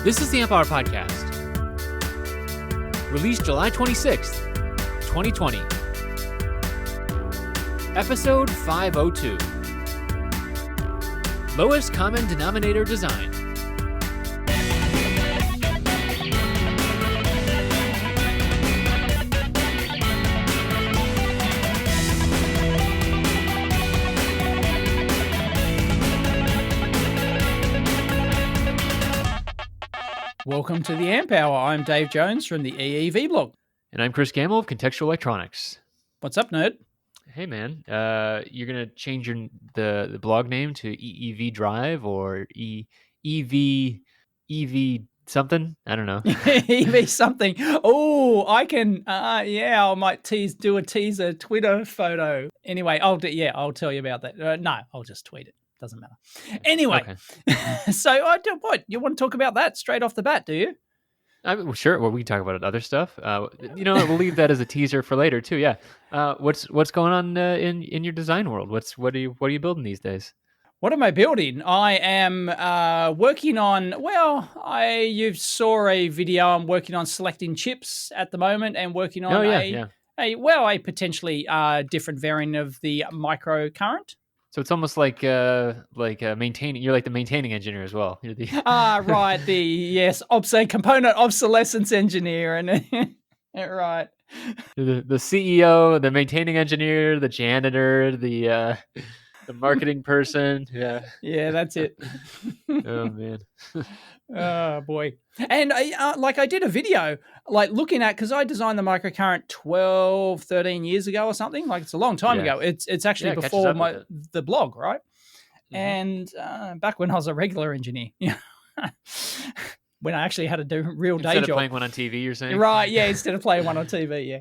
This is the Amp Hour Podcast, released July 26th, 2020. Episode 502. Lowest Common Denominator Design. Welcome to the Amp Hour. I'm Dave Jones from the EEV blog. And I'm Chris Gamble of Contextual Electronics. What's up, nerd? Hey, man. You're going to change the blog name to EEV Drive or EV something? I don't know. EV something. Oh, I can. I might do a teaser Twitter photo. Anyway, I'll tell you about that. No, I'll just tweet it. Doesn't matter. Anyway, okay. So what? You want to talk about that straight off the bat, do you? Sure. Well, we can talk about other stuff. We'll leave that as a teaser for later too. Yeah. What's going on in your design world? What are you building these days? What am I building? I am working on. You saw a video. I'm working on selecting chips at the moment, and working on a potentially different variant of the microcurrent. So it's almost like maintaining. You're like the maintaining engineer as well. You're the right. Component obsolescence engineer, and right. The CEO, the maintaining engineer, the janitor, the marketing person. Yeah, that's it. Oh man. Oh boy. And I did a video looking at, because I designed the microcurrent 12, 13 years ago or something. It's a long time ago. It's actually before the blog, right? Mm-hmm. And back when I was a regular engineer. When I actually had to do real day job. Instead of playing one on TV, you're saying? Right, yeah, instead of playing one on TV, yeah.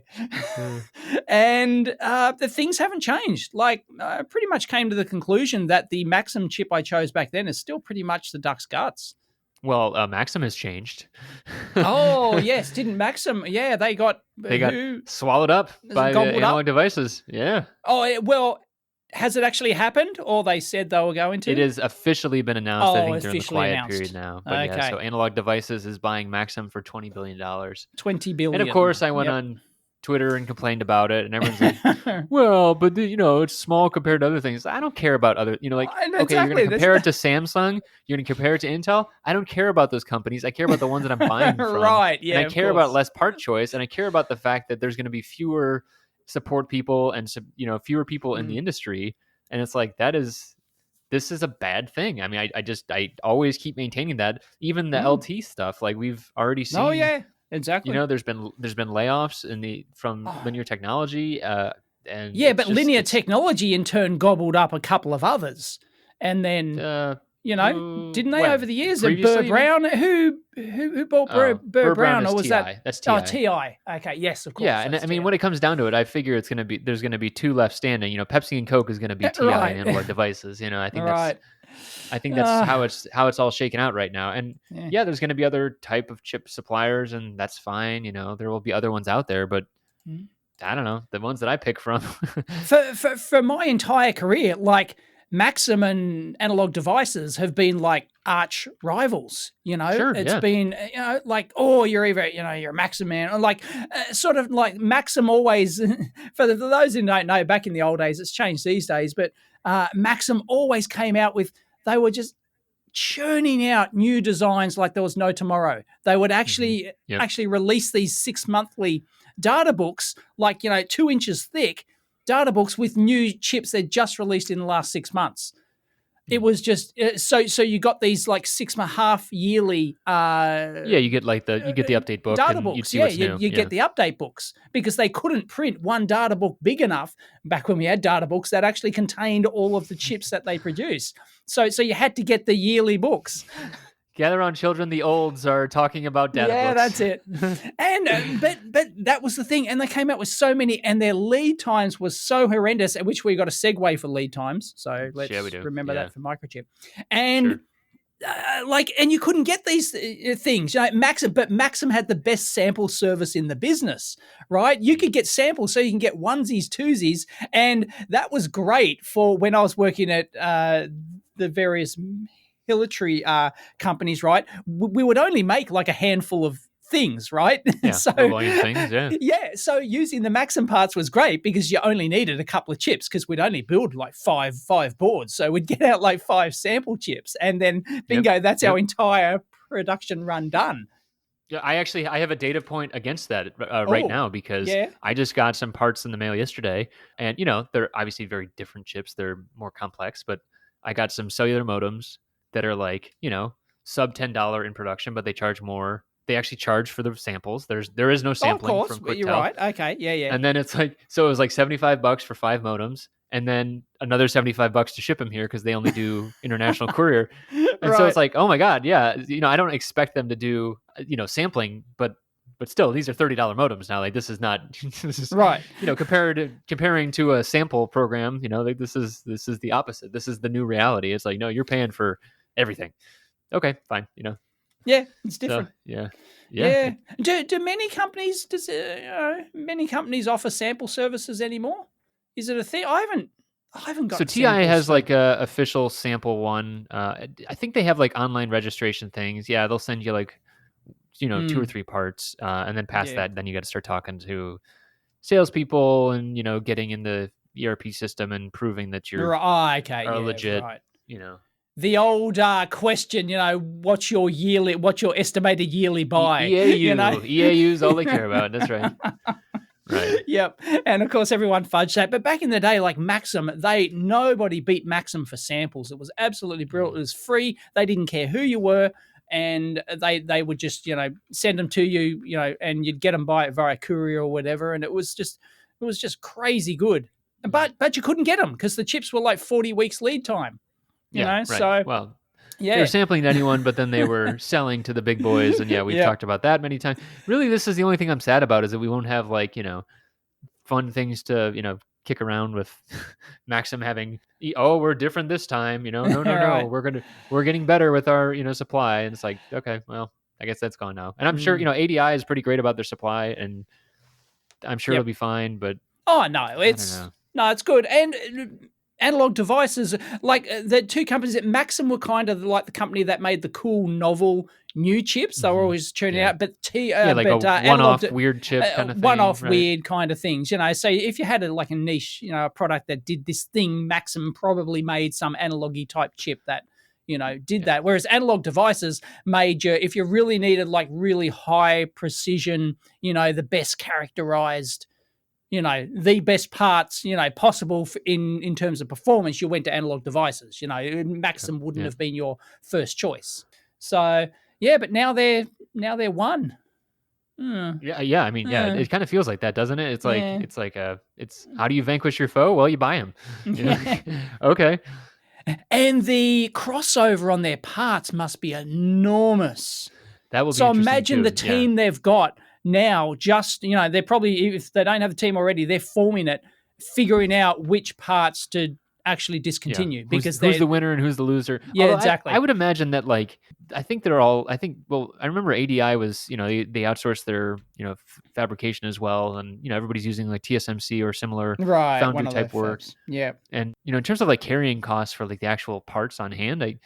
And the things haven't changed. I pretty much came to the conclusion that the Maxim chip I chose back then is still pretty much the duck's guts. Well, Maxim has changed. Oh, yes. Didn't Maxim? Yeah, they got swallowed up by the analog devices. Yeah. Oh, well, has it actually happened, or they said they were going to? It has officially been announced, I think, during the quiet period now. But okay. So Analog Devices is buying Maxim for $20 billion. $20 billion. And of course, I went on Twitter and complained about it, and everyone's like, well, but it's small compared to other things. I don't care about other, you're going to compare it to Samsung, you're going to compare it to Intel. I don't care about those companies. I care about the ones that I'm buying from. Right, yeah. And I care about less part choice, and I care about the fact that there's going to be fewer support people and fewer people in the industry. And it's like, this is a bad thing. I mean, I always keep maintaining that. Even the LT stuff, we've already seen. Oh yeah, exactly. There's been layoffs from Linear Technology, but Linear Technology in turn gobbled up a couple of others, and then didn't they over the years? And Burr Brown, who bought Burr Brown, or was TI. that? That's TI. Oh, TI. Okay, yes, of course. Yeah, and I mean, when it comes down to it, I figure there's going to be two left standing. Pepsi and Coke is going to be TI and Analog Devices. I think that's how it's all shaken out right now. And there's going to be other type of chip suppliers, and that's fine. There will be other ones out there, but I don't know, the ones that I pick from. for my entire career, Maxim and Analog Devices have been arch rivals, Sure, it's been, you're either, you're a Maxim man, Maxim always, for those who don't know, back in the old days, it's changed these days, but Maxim always came out with, they were just churning out new designs like there was no tomorrow. They would actually release these 6-monthly data books, 2 inches thick, data books with new chips they'd just released in the last 6 months. It was just so you got these 6.5 yearly. You get the update book. Data books. You get the update books, because they couldn't print one data book big enough back when we had data books that actually contained all of the chips that they produce. So you had to get the yearly books. Gather on, children. The olds are talking about data books. Yeah, that's it. And but that was the thing. And they came out with so many, and their lead times was so horrendous. At which we got a segue for lead times. So let's remember that for microchip. And and you couldn't get these things. Maxim had the best sample service in the business, right? You could get samples, so you can get onesies, twosies, and that was great for when I was working at the various artillery companies, right? We would only make like a handful of things, right? Yeah, so low volume things, yeah. So using the Maxim parts was great because you only needed a couple of chips because we'd only build like five boards. So we'd get out like 5 sample chips and then bingo, that's our entire production run done. Yeah, I have a data point against that right now because I just got some parts in the mail yesterday, and they're obviously very different chips. They're more complex, but I got some cellular modems that are like sub $10 in production, but they charge more. They actually charge for the samples. There is no sampling from QuickTel. You're right. Okay, yeah. And then it's like, so it was like $75 for 5 modems, and then another $75 to ship them here because they only do international courier. And so it's like, oh my God, yeah, I don't expect them to do sampling, but still, these are $30 modems now. Like this is not this is right. Comparing to a sample program, like this is the opposite. This is the new reality. It's like, no, you're paying for everything. Okay, fine. Yeah, it's different. So, yeah. Do many companies many companies offer sample services anymore? Is it a thing? I haven't got. So TI has like a official sample one. I think they have like online registration things. Yeah, they'll send you like 2 or 3 parts, and then past that, then you got to start talking to salespeople and getting in the ERP system and proving that you're legit. Right. The old question, what's your estimated yearly buy? EAU's all they care about. That's right. Right. Yep. And of course, everyone fudged that. But back in the day, like Maxim, nobody beat Maxim for samples. It was absolutely brilliant. It was free. They didn't care who you were. And they would just, send them to you, and you'd get them by via courier or whatever. And it was just crazy good. But you couldn't get them because the chips were like 40 weeks lead time. You know, right. So well, they were sampling to anyone, but then they were selling to the big boys. And we've talked about that many times. Really, this is the only thing I'm sad about is that we won't have like, fun things to, kick around with Maxim having, we're different this time, no, right. we're getting better with our, supply. And it's like, okay, well, I guess that's gone now. And I'm sure, ADI is pretty great about their supply, and I'm sure it'll be fine, but it's good. And Analog Devices, like the two companies at Maxim were kind of like the company that made the cool, novel new chips. They were always churning out, but a one-off weird chip kind of thing. One-off weird kind of things, So if you had a niche, a product that did this thing, Maxim probably made some analogy type chip that, did that. Whereas Analog Devices made if you really needed like really high precision, the best characterized, the best parts, possible in terms of performance, you went to Analog Devices. Maxim wouldn't have been your first choice. So but now they're one. Yeah. I mean, it kind of feels like that, doesn't it? It's like it's how do you vanquish your foe? Well, you buy him. Okay. And the crossover on their parts must be enormous. That will be so. Imagine the team they've got now. Just they're probably, if they don't have a team already, they're forming it, figuring out which parts to actually discontinue because who's the winner and who's the loser. Yeah, although exactly. I would imagine that I remember ADI was they outsourced their fabrication as well, and everybody's using like TSMC or similar foundry type work. Yeah, and in terms of like carrying costs for like the actual parts on hand, I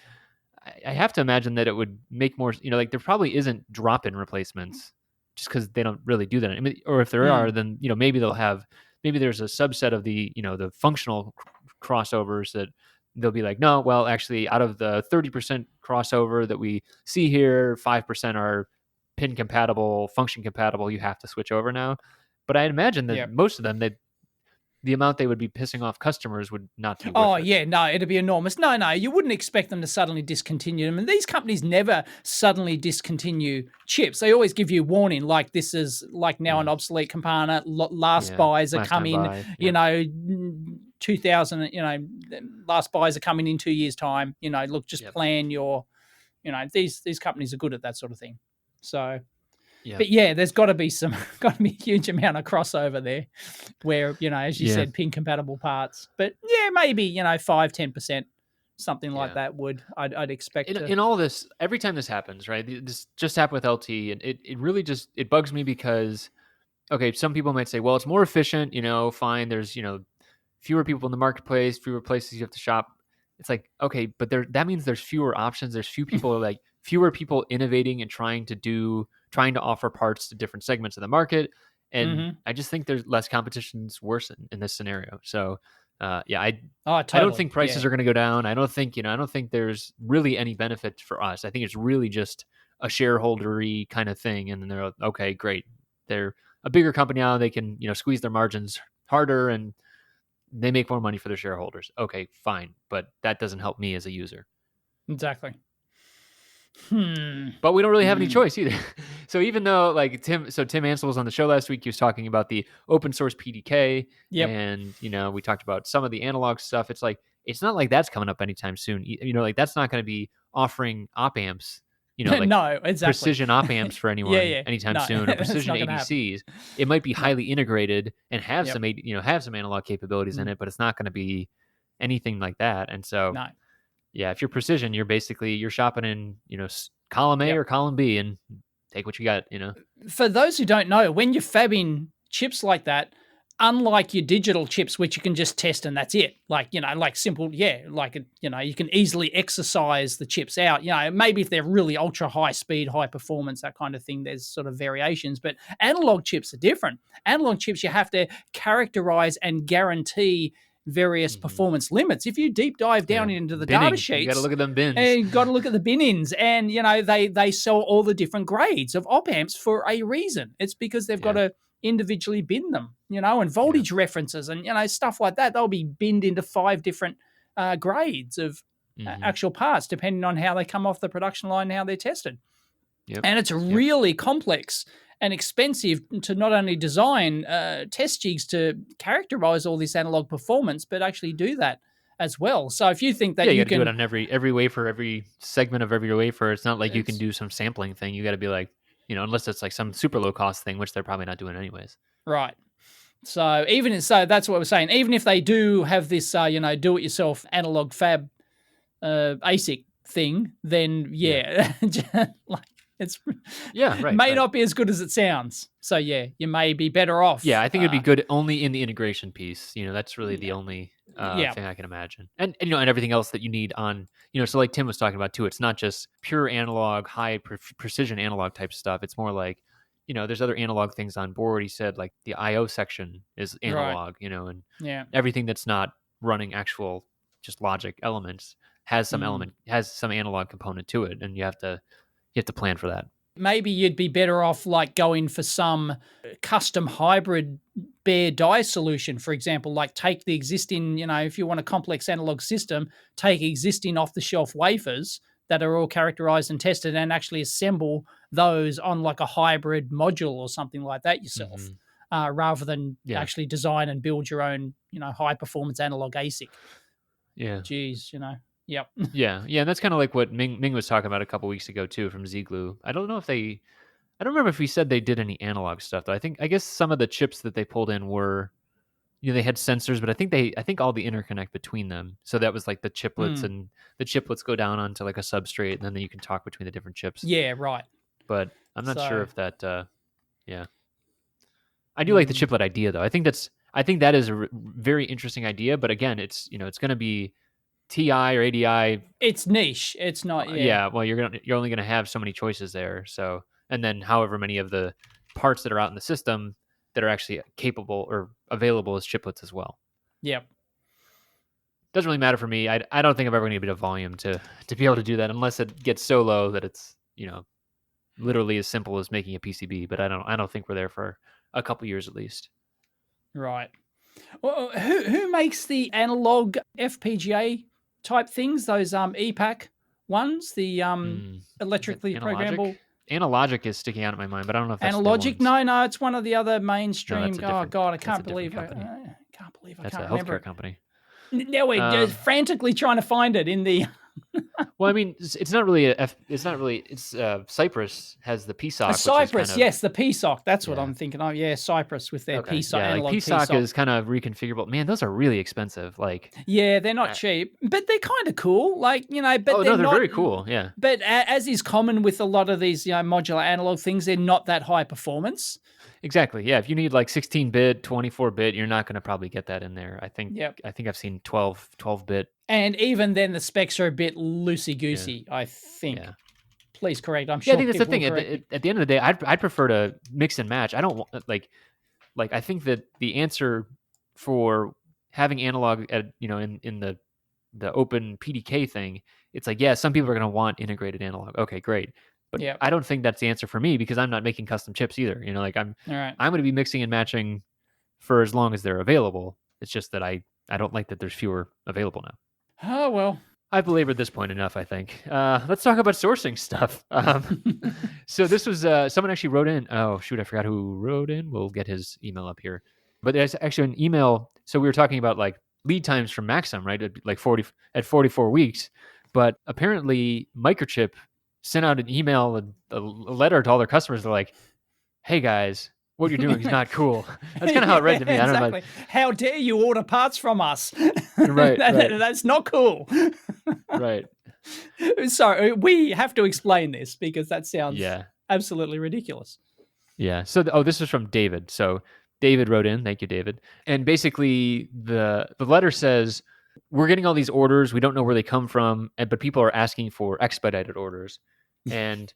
have to imagine that it would make more. There probably isn't drop-in replacements just because they don't really do that. I mean, or if there are, then maybe they'll have. Maybe there's a subset of the the functional crossovers that they'll be like, no, well, actually, out of the 30% crossover that we see here, 5% are pin compatible, function compatible. You have to switch over now. But I imagine that most of them, the amount they would be pissing off customers would not be worth it. No, it'd be enormous. No, you wouldn't expect them to suddenly discontinue them. And these companies never suddenly discontinue chips. They always give you warning, like this is like now an obsolete component. Last buys are coming, 2000, last buys are coming in 2 years' time. Look, just plan your, these companies are good at that sort of thing. So... Yeah. But there's got to be a huge amount of crossover there where, as you said, pin compatible parts. But maybe, 5-10%, something like that I'd expect. In all this, every time this happens, right? This just happened with LT, and it really just, it bugs me because, okay, some people might say, well, it's more efficient, fine. There's, fewer people in the marketplace, fewer places you have to shop. it's like, okay, but that means there's fewer options. There's fewer people innovating and trying to offer parts to different segments of the market. And I just think there's less competition's worse in this scenario. So, I don't think prices are going to go down. I don't think there's really any benefit for us. I think it's really just a shareholdery kind of thing. And then they're like, okay, great. They're a bigger company now. They can, squeeze their margins harder and they make more money for their shareholders. Okay, fine. But that doesn't help me as a user. Exactly. But we don't really have any choice either. So even though Tim Ansel was on the show last week, he was talking about the open source PDK, and we talked about some of the analog stuff. It's like it's not like that's coming up anytime soon. That's not going to be offering op amps. No, exactly. Precision op amps for anyone anytime soon, or precision ADCs. It might be highly integrated and have some analog capabilities in it, but it's not going to be anything like that. And so. Yeah, if you're precision, you're shopping in, column A or column B and take what you got, For those who don't know, when you're fabbing chips like that, unlike your digital chips, which you can just test and that's it, simple, you can easily exercise the chips out. Maybe if they're really ultra high speed, high performance, that kind of thing, there's sort of variations, but analog chips are different. Analog chips, you have to characterize and guarantee various performance limits. If you deep dive down into the data sheets, you got to look at them bins. And you got to look at the bin-ins, and they sell all the different grades of op amps for a reason. It's because they've got to individually bin them, and voltage references and stuff like that. They'll be binned into 5 different grades of actual parts, depending on how they come off the production line and how they're tested. And it's really complex and expensive to not only design test jigs to characterize all this analog performance, but actually do that as well. So if you think that you can do it on every wafer, every segment of every wafer, it's not like you can do some sampling thing. You got to be like, unless it's like some super low cost thing, which they're probably not doing anyways. Right. So that's what we're saying. Even if they do have this, do it yourself analog fab ASIC thing, then it's may not be as good as it sounds. So you may be better off. Yeah, I think it'd be good only in the integration piece. That's really the only thing I can imagine. And and everything else that you need on, so like Tim was talking about too, it's not just pure analog, high precision analog type stuff. It's more like, there's other analog things on board. He said like the IO section is analog, and everything that's not running actual just logic elements has some analog component to it, and you have to plan for that. Maybe you'd be better off like going for some custom hybrid bare die solution, for example, like take the existing, if you want a complex analog system, take existing off-the-shelf wafers that are all characterized and tested and actually assemble those on like a hybrid module or something like that yourself, rather than actually design and build your own, high-performance analog ASIC. Yeah. Jeez, Yep. Yeah, and that's kind of like what Ming was talking about a couple weeks ago too from Zieglu. I don't remember if he said they did any analog stuff though. I guess some of the chips that they pulled in were, they had sensors, but I think all the interconnect between them. So that was like the chiplets, and the chiplets go down onto like a substrate, and then you can talk between the different chips. Yeah, right. But I'm not sure if that. I do like the chiplet idea though. I think that is a very interesting idea. But again, it's it's going to be TI or ADI. It's niche. It's not. Well, you're only going to have so many choices there. So, and then however many of the parts that are out in the system that are actually capable or available as chiplets as well. Yep. Doesn't really matter for me. I don't think I'm ever going to get a volume to be able to do that unless it gets so low that it's literally as simple as making a PCB. But I don't think we're there for a couple years at least. Right. Well, who makes the analog FPGA type things? Those EPAC ones, the electrically programmable. Analogic is sticking out in my mind, but I don't know if that's Analogic. No, it's one of the other mainstream. No, God, I can't believe it. That's a healthcare company. Now we're frantically trying to find it in the. Well, I mean, it's not really It's Cypress has the PSOC. Cypress, yes, the PSOC. That's what I'm thinking of. Yeah, Cypress with their PSOC. Yeah, like PSOC is kind of reconfigurable. Man, those are really expensive. Yeah, they're not cheap, but they're kind of cool. But they're very cool. Yeah. But as is common with a lot of these, modular analog things, they're not that high performance. Exactly. Yeah. If you need like 16-bit, 24-bit, you're not going to probably get that in there. I think I've seen 12-bit And even then, the specs are a bit loosey-goosey, I think. Yeah. Please correct. I'm Yeah, I sure think that's the people will thing. correct me. At the end of the day, I'd prefer to mix and match. I don't want I think that the answer for having analog at in the open PDK thing, it's like, yeah, some people are going to want integrated analog. Okay, great. But Yeah. I don't think that's the answer for me because I'm not making custom chips either. Like All right. I'm going to be mixing and matching for as long as they're available. It's just that I don't like that there's fewer available now. Oh, well. I've belabored this point enough, I think. Let's talk about sourcing stuff. So this was someone actually wrote in. Oh shoot, I forgot who wrote in. We'll get his email up here. But there's actually an email. So we were talking about like lead times from Maxim, right? Like 44 weeks. But apparently, Microchip sent out an email, a letter to all their customers. They're like, "Hey guys, what you're doing is not cool." That's kind of how it read to me. I don't know. Exactly. How dare you order parts from us? Right. That's not cool. Right. Sorry, we have to explain this because that sounds absolutely ridiculous. Yeah. So, this is from David. So David wrote in. Thank you, David. And basically, the letter says, we're getting all these orders. We don't know where they come from, but people are asking for expedited orders. And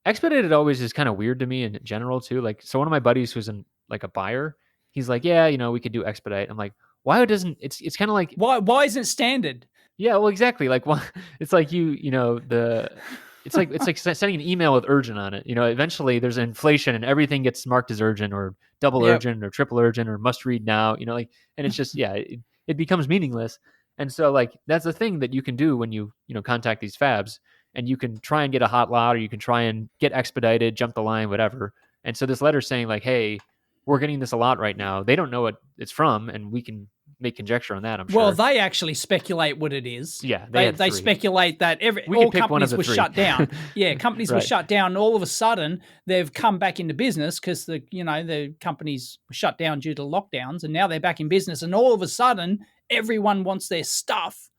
expedited always is kind of weird to me in general too. Like, so one of my buddies who's like a buyer, he's like, yeah, we could do expedite. I'm like, why doesn't it's kind of like, why isn't it standard? Yeah, well, exactly. Like, why? It's like it's like sending an email with urgent on it. Eventually there's inflation and everything gets marked as urgent or double urgent or triple urgent or must read now. And it's just it becomes meaningless. And so like that's the thing that you can do when you contact these fabs, and you can try and get a hot lot, or you can try and get expedited, jump the line, whatever. And so this letter's saying like, hey, we're getting this a lot right now. They don't know what it's from, and we can make conjecture on that, I'm sure. Well, they actually speculate what it is. Yeah, they speculate that all companies were shut down. Yeah, companies were shut down, and all of a sudden they've come back into business because the companies were shut down due to lockdowns, and now they're back in business, and all of a sudden everyone wants their stuff,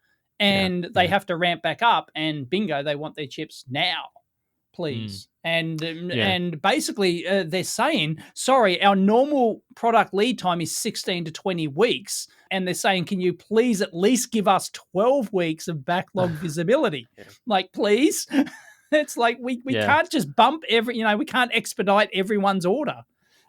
and they have to ramp back up, and bingo, they want their chips now, please. And basically they're saying, sorry, our normal product lead time is 16 to 20 weeks. And they're saying, can you please at least give us 12 weeks of backlog visibility? Like, please. It's like we can't just bump we can't expedite everyone's order.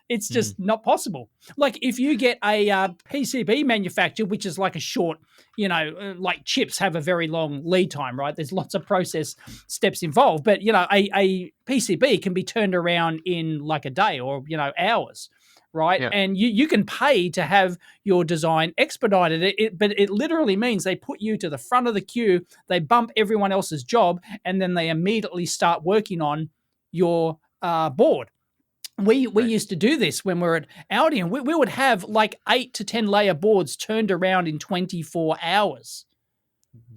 It's just not possible. Like if you get a PCB manufacturer, which is like a short, like chips have a very long lead time, right? There's lots of process steps involved, but a PCB can be turned around in like a day or, hours, right? Yeah. And you can pay to have your design expedited, but it literally means they put you to the front of the queue, they bump everyone else's job, and then they immediately start working on your board. We used to do this when we were at Audi, and we would have like 8 to 10 layer boards turned around in 24 hours.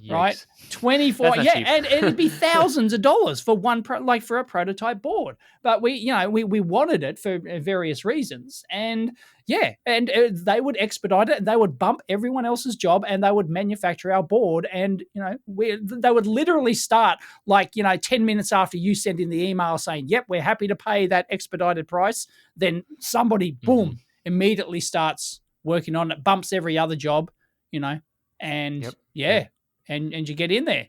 Yikes. Right? 24, and it'd be thousands of dollars for one for a prototype board. But we wanted it for various reasons, and they would expedite it, and they would bump everyone else's job, and they would manufacture our board, and they would literally start 10 minutes after you send in the email saying, "Yep, we're happy to pay that expedited price." Then somebody, boom, immediately starts working on it, bumps every other job, and and you get in there.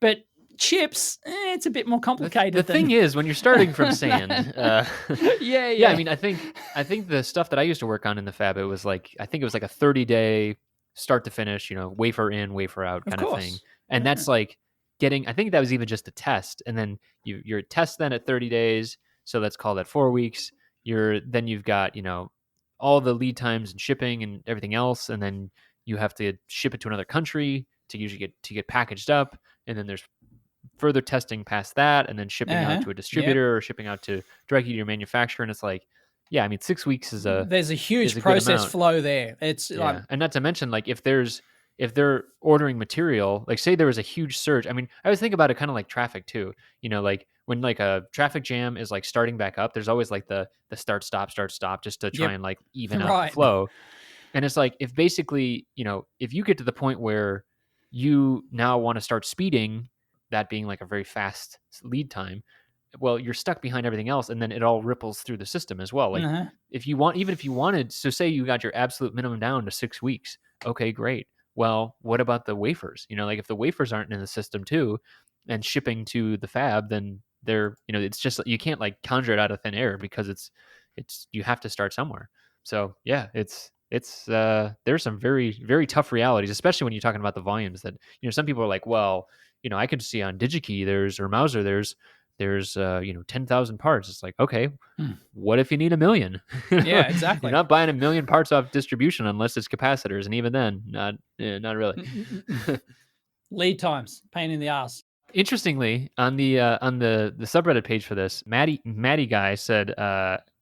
But chips, it's a bit more complicated. The thing is, when you're starting from sand, I mean, I think the stuff that I used to work on in the fab, it was like a 30-day start to finish, wafer in, wafer out kind of thing. And that's like getting, I think that was even just a test. And then you're at test then at 30 days. So let's call that 4 weeks. Then you've got, all the lead times and shipping and everything else. And then you have to ship it to another country to usually get packaged up, and then there's further testing past that, and then shipping out to a distributor or shipping out to directly to your manufacturer. And it's like, 6 weeks is there's a huge process flow there. It's and not to mention like if they're ordering material, like say there was a huge surge. I mean, I always think about it kind of like traffic too. Like when like a traffic jam is like starting back up, there's always like the start stop just to try and like even out the flow. And it's like if basically if you get to the point where you now want to start speeding, that being like a very fast lead time, well, you're stuck behind everything else, and then it all ripples through the system as well. Like if you wanted, so say you got your absolute minimum down to 6 weeks, okay, great. well, what about the wafers? Like if the wafers aren't in the system too, and shipping to the fab, then they're, it's just, you can't like conjure it out of thin air, because it's you have to start somewhere. So yeah, it's there's some very, very tough realities, especially when you're talking about the volumes that, some people are like, well, I could see on DigiKey or Mauser there's 10,000 parts. It's like, okay, what if you need 1 million? Yeah, exactly. You're not buying 1 million parts off distribution unless it's capacitors, and even then, not really. Lead times, pain in the ass. Interestingly, on the subreddit page for this, Maddie guy said,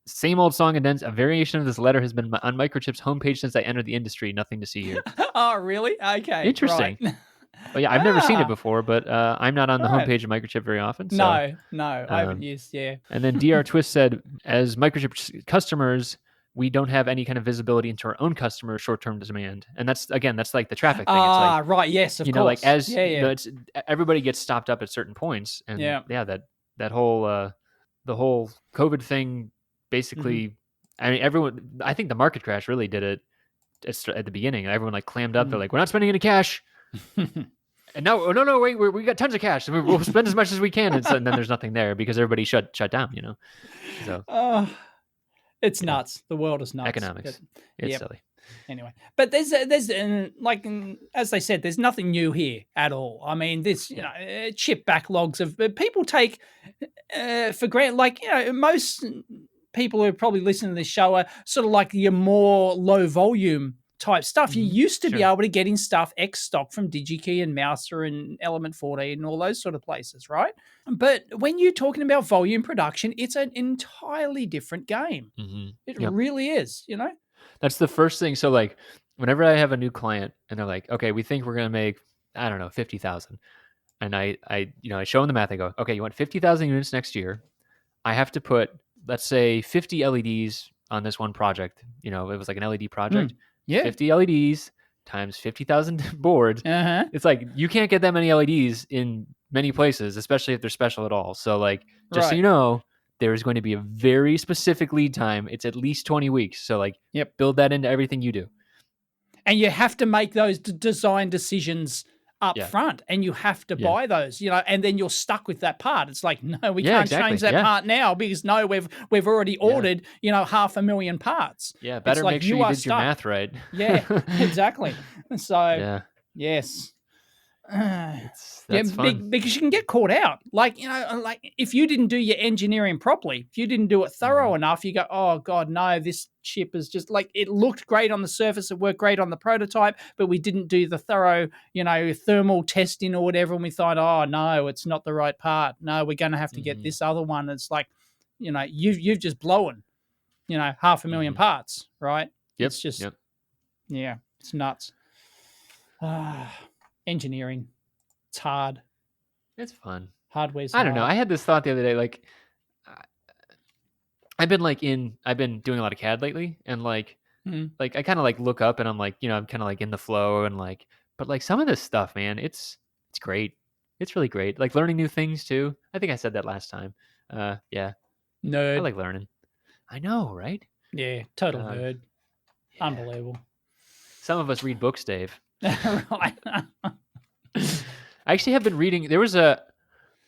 same old song and dance. A variation of this letter has been on Microchip's homepage since I entered the industry. Nothing to see here. Oh, really? Okay. Interesting. Right. Oh, yeah, I've never seen it before, but I'm not on the homepage of Microchip very often. So, no, I haven't used. Yeah. And then Dr. Twist said, as Microchip customers, we don't have any kind of visibility into our own customer short-term demand, and that's like the traffic thing. It's like, right, yes, of course. Like as it's, everybody gets stopped up at certain points, and that whole the whole COVID thing basically. I mean, everyone. I think the market crash really did it at the beginning. Everyone like clammed up. They're like, we're not spending any cash. And now, oh, no, wait, we got tons of cash. We'll spend as much as we can, and then there's nothing there because everybody shut down. So. It's nuts. The world is nuts. Economics. It's silly. Anyway, but there's like, as they said, there's nothing new here at all. I mean, this chip backlogs of people take for granted. Like, most people who probably listen to this show are sort of like your more low volume type stuff. You used to be able to get in stuff X stock from DigiKey and Mouser and Element 14 and all those sort of places, right? But when you're talking about volume production, it's an entirely different game. It really is, That's the first thing. So like, whenever I have a new client and they're like, okay, we think we're going to make, I don't know, 50,000. And I show them the math. I go, okay, you want 50,000 units next year. I have to put, let's say 50 LEDs on this one project. It was like an LED project. 50 LEDs times 50,000 boards. It's like, you can't get that many LEDs in many places, especially if they're special at all. So like, just so you know, there is going to be a very specific lead time. It's at least 20 weeks. So like, build that into everything you do. And you have to make those design decisions up front, and you have to buy those, and then you're stuck with that part. It's like, no, we can't change that part now because we've already ordered, 500,000 parts. Yeah, better make sure you did your math right. Yeah, exactly. So, yes. That's fun. Because you can get caught out. Like, like if you didn't do your engineering properly, if you didn't do it thorough enough, you go, oh God, no, this chip is just like, it looked great on the surface, it worked great on the prototype, but we didn't do the thorough, thermal testing or whatever, and we thought, oh no, it's not the right part. No, we're going to have to get this other one. It's like, you've just blown, 500,000 parts, right? It's just, it's nuts. Engineering, it's hard. It's fun. Hardware's I don't know. I had this thought the other day, like, I've been doing a lot of CAD lately, and like I kind of like look up and I'm like, I'm kind of like in the flow, and like, but like some of this stuff, man, it's great. It's really great. Like learning new things too. I think I said that last time. Yeah. Nerd. I like learning. I know, right? Yeah, total nerd. Yeah. Unbelievable. Some of us read books, Dave. Right. I actually have been reading. There was an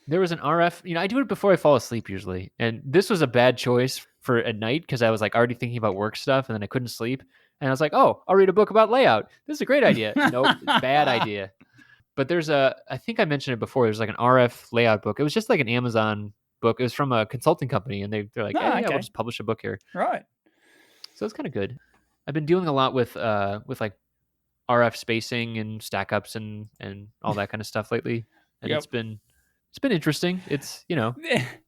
RF. I do it before I fall asleep usually, and this was a bad choice for at night because I was like already thinking about work stuff, and then I couldn't sleep. And I was like, oh, I'll read a book about layout. This is a great idea. Nope, bad idea. But I think I mentioned it before. There's like an RF layout book. It was just like an Amazon book. It was from a consulting company, and they're like, hey, we'll just publish a book here. Right. So it's kind of good. I've been dealing a lot with like RF spacing and stackups and all that kind of stuff lately, and it's been interesting. It's a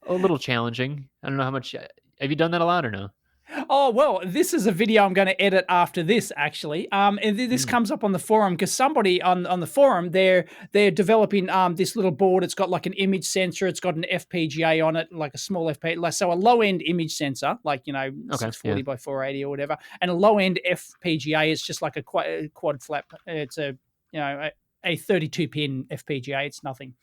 little challenging. I don't know how much. Have you done that a lot or no? Oh, well, this is a video I'm going to edit after this, actually. And this comes up on the forum because somebody on the forum, they're developing this little board. It's got like an image sensor. It's got an FPGA on it, like a small FPGA, so a low-end image sensor, like, 640 by 480 or whatever. And a low-end FPGA is just like a quad flap. It's a 32-pin FPGA. It's nothing.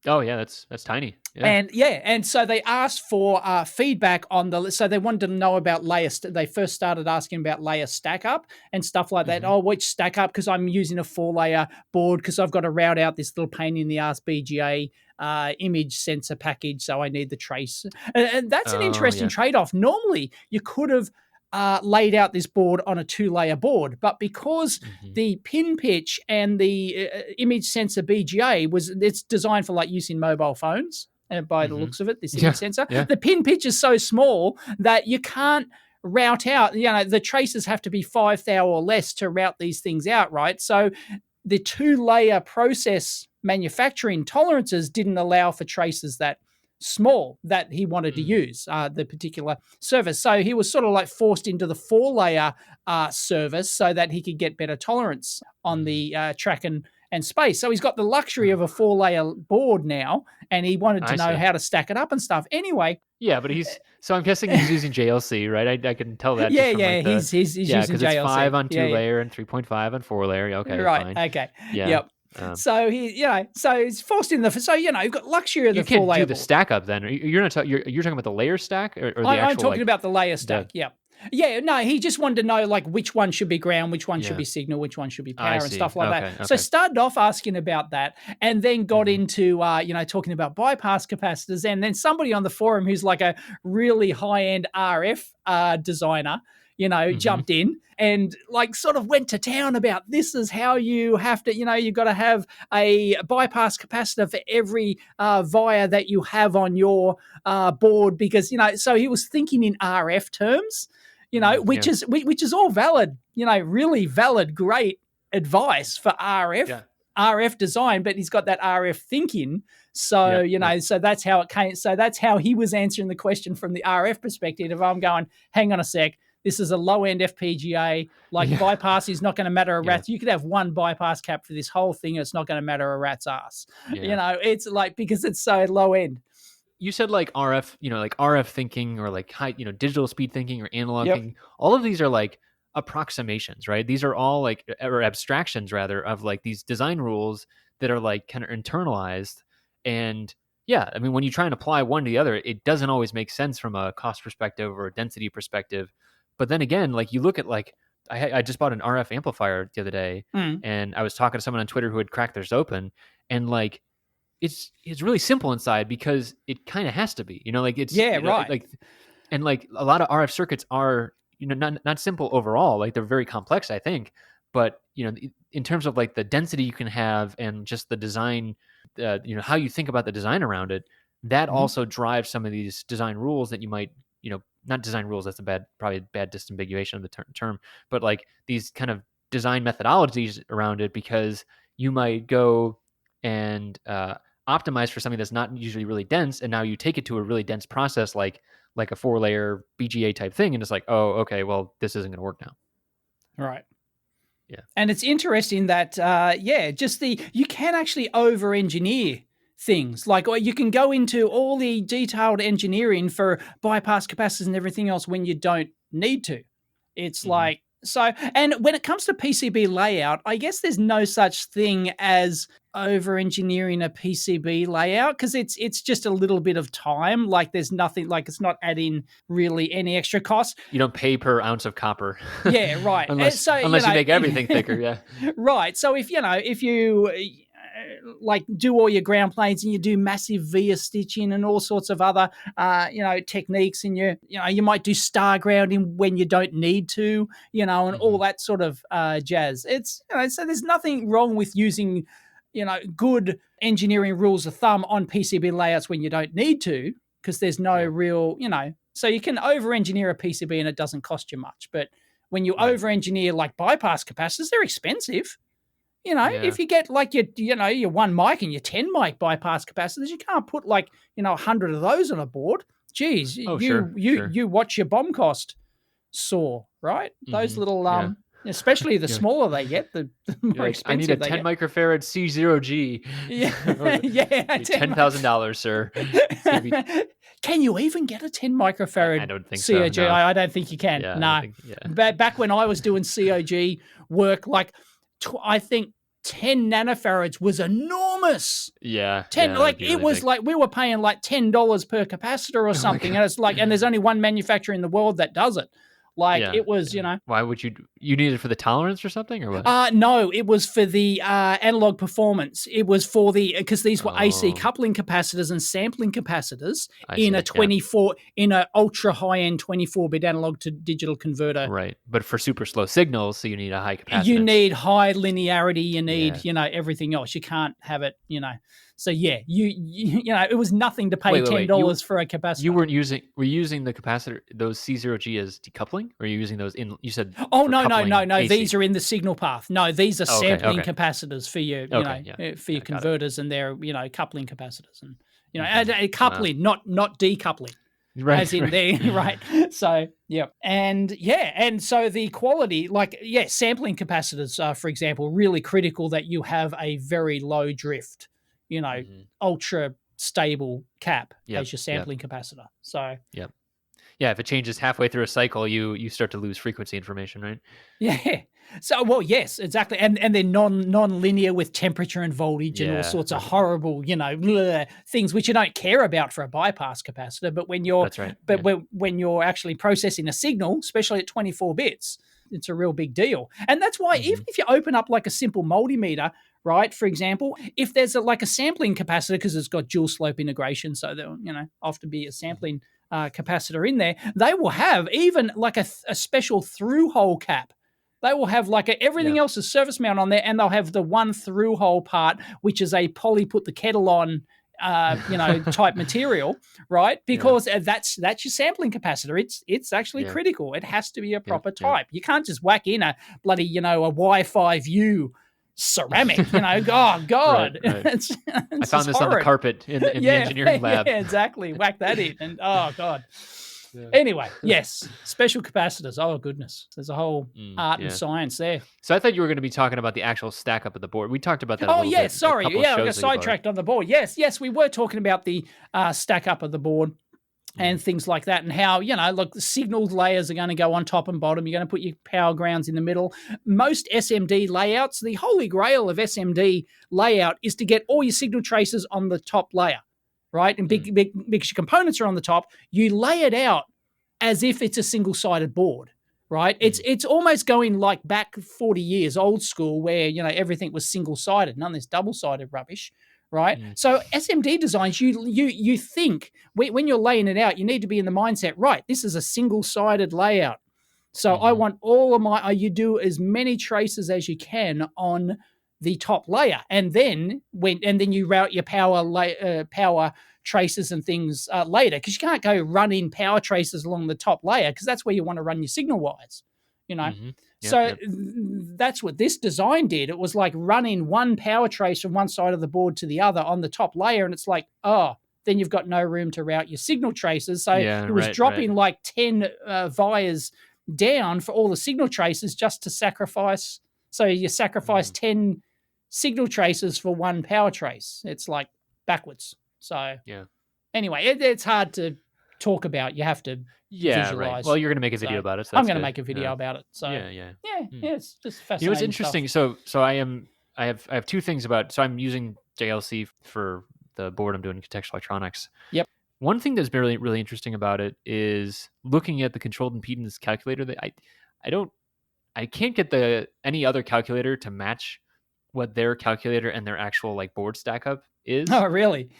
Oh yeah, that's tiny. Yeah. And so they asked for feedback on so they wanted to know about they first started asking about layer stack up and stuff like that. Mm-hmm. Oh, which stack up? Because I'm using a 4-layer board because I've got to route out this little pain in the ass BGA image sensor package. So I need the trace. And that's an interesting trade-off. Normally, you could have laid out this board on a 2-layer board, but because the pin pitch and the image sensor BGA it's designed for like use in mobile phones, and by the looks of it, this image sensor, the pin pitch is so small that you can't route out. The traces have to be 5 thou or less to route these things out, right? So the 2-layer process manufacturing tolerances didn't allow for traces that small that he wanted to use, the particular service. So he was sort of like forced into the 4-layer service so that he could get better tolerance on the track and space. So he's got the luxury of a 4-layer board now, and he wanted to know how to stack it up and stuff. Anyway. Yeah, but so I'm guessing he's using JLC, right? I can tell that. Yeah, just from he's using JLC. Because it's 5 on 2-layer and 3.5 on 4-layer. Okay, right. Fine. Okay. Yeah. Yep. So so he's forced in you've got luxury of the 4-layer. You can't do the stack up then. You're not you're talking about the layer stack or the actual. I'm talking about the layer stack. Yeah. Yeah, no, he just wanted to know like which one should be ground, which one should be signal, which one should be power and stuff like that. Okay. So started off asking about that and then got into, talking about bypass capacitors. And then somebody on the forum who's like a really high-end RF designer, jumped in and like sort of went to town about this is how you have to, you've got to have a bypass capacitor for every via that you have on your board because, so he was thinking in RF terms, which is all valid, really valid, great advice for RF design, but he's got that RF thinking. So, so that's how it came. So that's how he was answering the question from the RF perspective. If I'm going, hang on a sec, this is a low-end FPGA. Bypass is not going to matter a rat's. You could have one bypass cap for this whole thing. And it's not going to matter a rat's ass. Yeah. It's like because it's so low-end. You said like RF, like RF thinking or like high, digital speed thinking or analog thinking. All of these are like approximations, right? These are all like or abstractions rather of like these design rules that are like kind of internalized. And I mean, when you try and apply one to the other, it doesn't always make sense from a cost perspective or a density perspective. But then again, like you look at like I just bought an RF amplifier the other day, and I was talking to someone on Twitter who had cracked theirs open, and like it's really simple inside because it kind of has to be, like it's right. Like, and like a lot of RF circuits are not simple overall, like they're very complex, I think, but in terms of like the density you can have and just the design, how you think about the design around it, that also drives some of these design rules that you might not design rules, that's probably a bad disambiguation of the term, but like these kind of design methodologies around it, because you might go and optimize for something that's not usually really dense, and now you take it to a really dense process like a 4-layer BGA type thing, and it's like, oh, okay, well, this isn't going to work now. Right. Yeah. And it's interesting that, you can actually over-engineer things. Like, or you can go into all the detailed engineering for bypass capacitors and everything else when you don't need to. It's like, so, and when it comes to PCB layout, I guess there's no such thing as over-engineering a PCB layout because it's just a little bit of time. Like there's nothing, like it's not adding really any extra cost. You don't pay per ounce of copper. Yeah, right. unless you make everything thicker, yeah. Right. So if you like do all your ground planes and you do massive via stitching and all sorts of other techniques, and you might do star grounding when you don't need to, and all that sort of jazz. It's so there's nothing wrong with using good engineering rules of thumb on PCB layouts when you don't need to, because there's no real so you can over engineer a PCB and it doesn't cost you much. But when you over engineer like bypass capacitors, they're expensive. If you get like your 1 mic and your 10 mic bypass capacitors, you can't put like 100 of those on a board. Geez, you watch your BOM cost soar, right? Those little especially the smaller they get, the more expensive. I need a 10 microfarad C0G. Yeah, $10,000, sir. Can you even get a 10 microfarad? I don't think COG? So. No. I don't think you can. No. Back when I was doing COG work, like I think 10 nanofarads was enormous. Yeah. 10, yeah, like, it really was big. like we were paying like $10 per capacitor or something. And it's like, and there's only one manufacturer in the world that does it. Like, Yeah, it was, yeah. Why would you need it for the tolerance or something, or what? No, it was for the analog performance. It was for because these were AC Oh, coupling capacitors and sampling capacitors I in see. Yeah. in a ultra high end 24-bit analog to digital converter. Right. But for super slow signals, so you need a high You capacitance. need high linearity. You need, Yeah. everything else. You can't have it, So yeah, it was nothing to pay $10 for a capacitor. You weren't using. Were you using the capacitor, those C0G, as decoupling, or are you using those in? You said. Oh no. AC? These are in the signal path. No, these are sampling okay. capacitors for your, for your converters, and they're coupling capacitors, and coupling, not decoupling. Right, as in right. there, right? So, and so the quality, sampling capacitors, for example, really critical that you have a very low drift, ultra stable cap as your sampling capacitor. So, yeah, if it changes halfway through a cycle, you start to lose frequency information, right? Yeah. So, well, yes, exactly, and they're non-linear with temperature and voltage and all sorts of horrible, things which you don't care about for a bypass capacitor. But when you're, That's right. But when you're actually processing a signal, especially at 24 bits, it's a real big deal. And that's why even if you open up like a simple multimeter, right? For example, if there's a sampling capacitor, because it's got dual slope integration, so there'll often be a sampling capacitor in there, they will have even like a special through hole cap. They will have everything else is surface mount on there, and they'll have the one through hole part, which is a poly put the kettle on, type material, right? Because that's your sampling capacitor. It's actually critical. It has to be a proper type. You can't just whack in a bloody a Wi-Fi view ceramic. Oh God, Right. it's I found this on the carpet in the engineering lab. Yeah, exactly. Whack that in, and oh God. Yeah. Anyway, yes, special capacitors. Oh goodness, there's a whole art and science there. So I thought you were going to be talking about the actual stack up of the board. We talked about that. A little bit. Sorry, I got sidetracked on the board. Yes, we were talking about the stack up of the board and things like that, and how the signal layers are going to go on top and bottom. You're going to put your power grounds in the middle. Most SMD layouts, the holy grail of SMD layout is to get all your signal traces on the top layer. Right? And big components are on the top. You lay it out as if it's a single-sided board, right? It's almost going like back 40 years, old school, where, everything was single-sided, none of this double-sided rubbish, right? So SMD designs, you think, when you're laying it out, you need to be in the mindset, right, this is a single-sided layout. So I want all of you do as many traces as you can on the top layer, and then you route your power traces and things later, because you can't go running power traces along the top layer, because that's where you want to run your signal wires. That's what this design did. It was like running one power trace from one side of the board to the other on the top layer, and it's like, then you've got no room to route your signal traces. So it was dropping like 10 wires down for all the signal traces just to sacrifice. So you sacrifice 10 signal traces for one power trace. It's like backwards. So anyway, it's hard to talk about. You have to visualize. Right. Well, you're going to make a video about it. So I'm going to make a video about it. So it's just fascinating. It's interesting. Stuff. So I have two things about. So I'm using JLC for the board I'm doing contextual electronics. Yep. One thing that's really, really interesting about it is looking at the controlled impedance calculator. That I can't get any other calculator to match what their calculator and their actual board stack up is. Oh, really?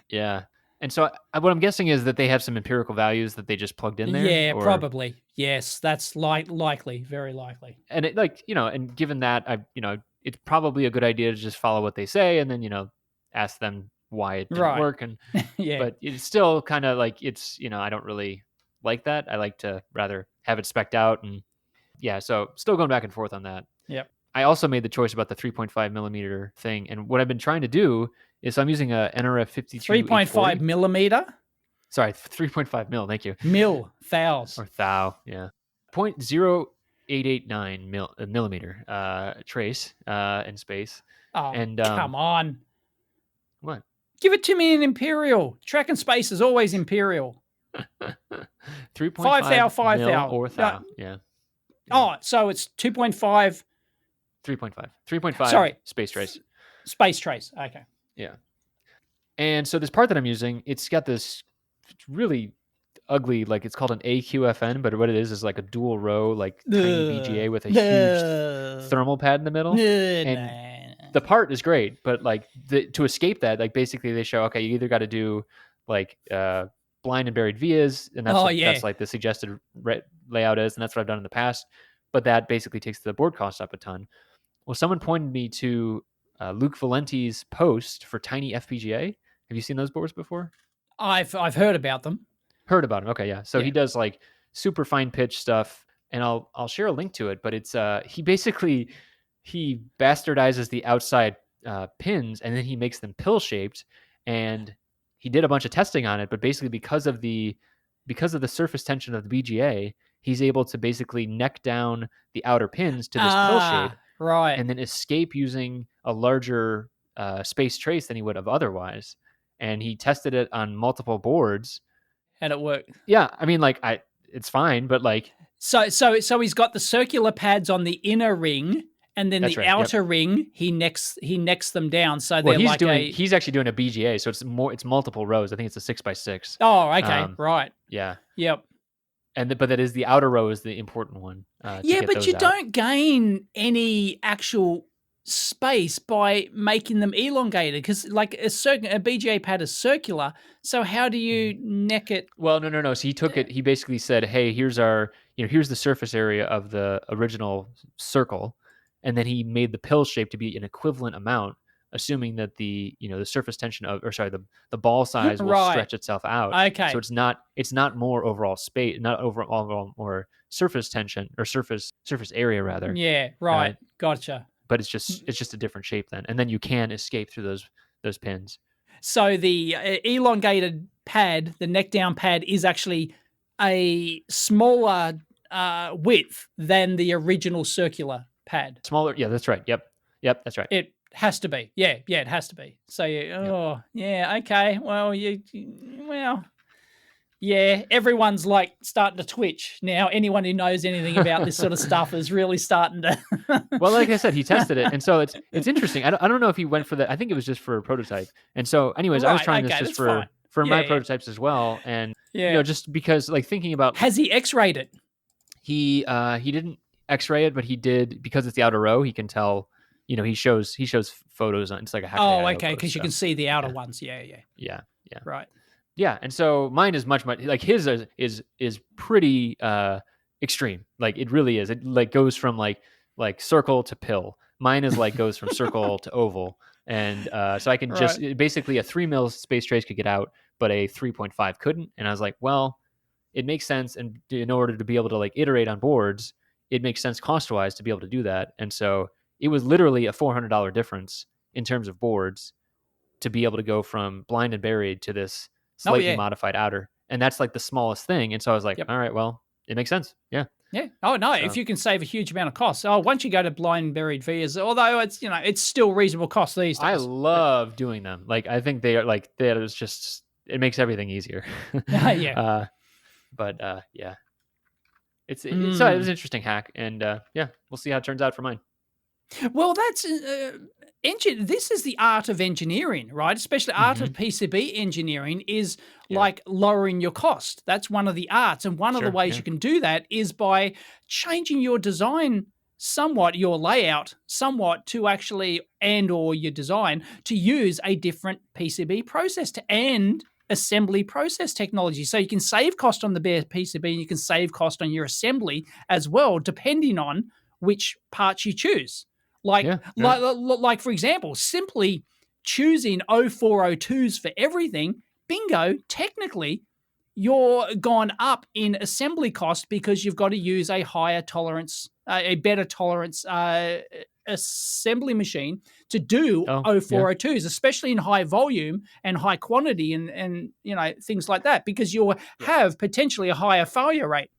Yeah. And so what I'm guessing is that they have some empirical values that they just plugged in there. Yeah, probably. Yes, that's likely, very likely. And it and given that, it's probably a good idea to just follow what they say and then, ask them why it didn't work. And but it's still kind of it's, I don't really like that. I like to rather have it spec'd out, and so still going back and forth on that. Yep. I also made the choice about the 3.5 millimeter thing, and what I've been trying to do is I'm using a NRF 52 3.5 millimeter? Sorry, 3.5 mil, thank you. Mil, thous. Or thou, yeah. 0.0889 millimeter trace in space. Oh, and, come on. What? Give it to me in imperial. Track and space is always imperial. 3.5 5 thou or thou, yeah. Oh, so it's 2.5 3.5. 3.5 Sorry. space trace. Space trace. Okay. Yeah. And so this part that I'm using, it's got this really ugly, like it's called an AQFN, but what it is like a dual row, like tiny BGA with a huge thermal pad in the middle. And the part is great, but like to escape that, like basically they show, okay, you either got to do like blind and buried vias, and that's like the suggested layout is, and that's what I've done in the past. But that basically takes the board cost up a ton. Well, someone pointed me to Luke Valenti's post for Tiny FPGA. Have you seen those boards before? I've heard about them. Heard about him. Okay, yeah. So he does like super fine pitch stuff, and I'll share a link to it. But it's he bastardizes the outside pins, and then he makes them pill shaped. And he did a bunch of testing on it, but basically because of the surface tension of the BGA, he's able to basically neck down the outer pins to this pill shape, right, and then escape using a larger space trace than he would have otherwise. And he tested it on multiple boards. And it worked. Yeah, I mean, like it's fine, but like so he's got the circular pads on the inner ring, and then the outer ring he necks them down. So they're he's actually doing a BGA, so it's multiple rows. I think it's a 6x6. Oh, okay, right. Yeah. Yep. But that is the outer row is the important one. But you don't gain any actual space by making them elongated, because like a BGA pad is circular, so how do you neck it? Well, no. So he took it, he basically said, hey, here's the surface area of the original circle, and then he made the pill shape to be an equivalent amount, assuming that the surface tension the ball size will stretch itself out. Okay. So it's not more overall space, not overall more surface tension, or surface area rather. Yeah, right. Gotcha. But it's just a different shape then, and then you can escape through those pins. So the elongated pad, the neck down pad, is actually a smaller width than the original circular pad. Smaller, yeah, that's right. Yep, that's right. It has to be, yeah, it has to be. So okay. Well, yeah, everyone's like starting to twitch now. Anyone who knows anything about this sort of stuff is really starting to. Well, like I said, he tested it, and so it's interesting. I don't know if he went for that. I think it was just for a prototype. And so, anyways, I was trying this just for my prototypes as well, and just because like thinking about. Has he X-rayed it? He didn't X-ray it, but he did, because it's the outer row. He can tell. He shows photos on. It's like a hack. Oh, okay, because you can see the outer ones. Yeah. Right. Yeah, and so mine is much like his is pretty extreme. Like it really is. It like goes from like circle to pill. Mine is like goes from circle to oval, and so I can just basically a 3 mil space trace could get out, but a 3.5 couldn't. And I was like, well, it makes sense, and in order to be able to like iterate on boards, it makes sense cost wise to be able to do that. And so it was literally a $400 difference in terms of boards to be able to go from blind and buried to this slightly modified outer, and that's like the smallest thing. And so I was like, all right, well, it makes sense. Yeah. Oh no, if you can save a huge amount of costs. Oh, once you go to blind and buried vias, although it's it's still reasonable cost these days. I love doing them. Like I think they are like that is just, it makes everything easier. Yeah. Yeah. It was an interesting hack, and we'll see how it turns out for mine. Well, that's this is the art of engineering, right? Especially art of PCB engineering is like lowering your cost. That's one of the arts, and one of the ways you can do that is by changing your design somewhat, your layout somewhat, to actually or your design to use a different PCB process and assembly process technology. So you can save cost on the bare PCB, and you can save cost on your assembly as well, depending on which parts you choose. Like for example, simply choosing 0402s for everything, bingo, technically you're gone up in assembly cost because you've got to use a higher tolerance, a better tolerance assembly machine to do 0402s, especially in high volume and high quantity and things like that, because you'll have potentially a higher failure rate.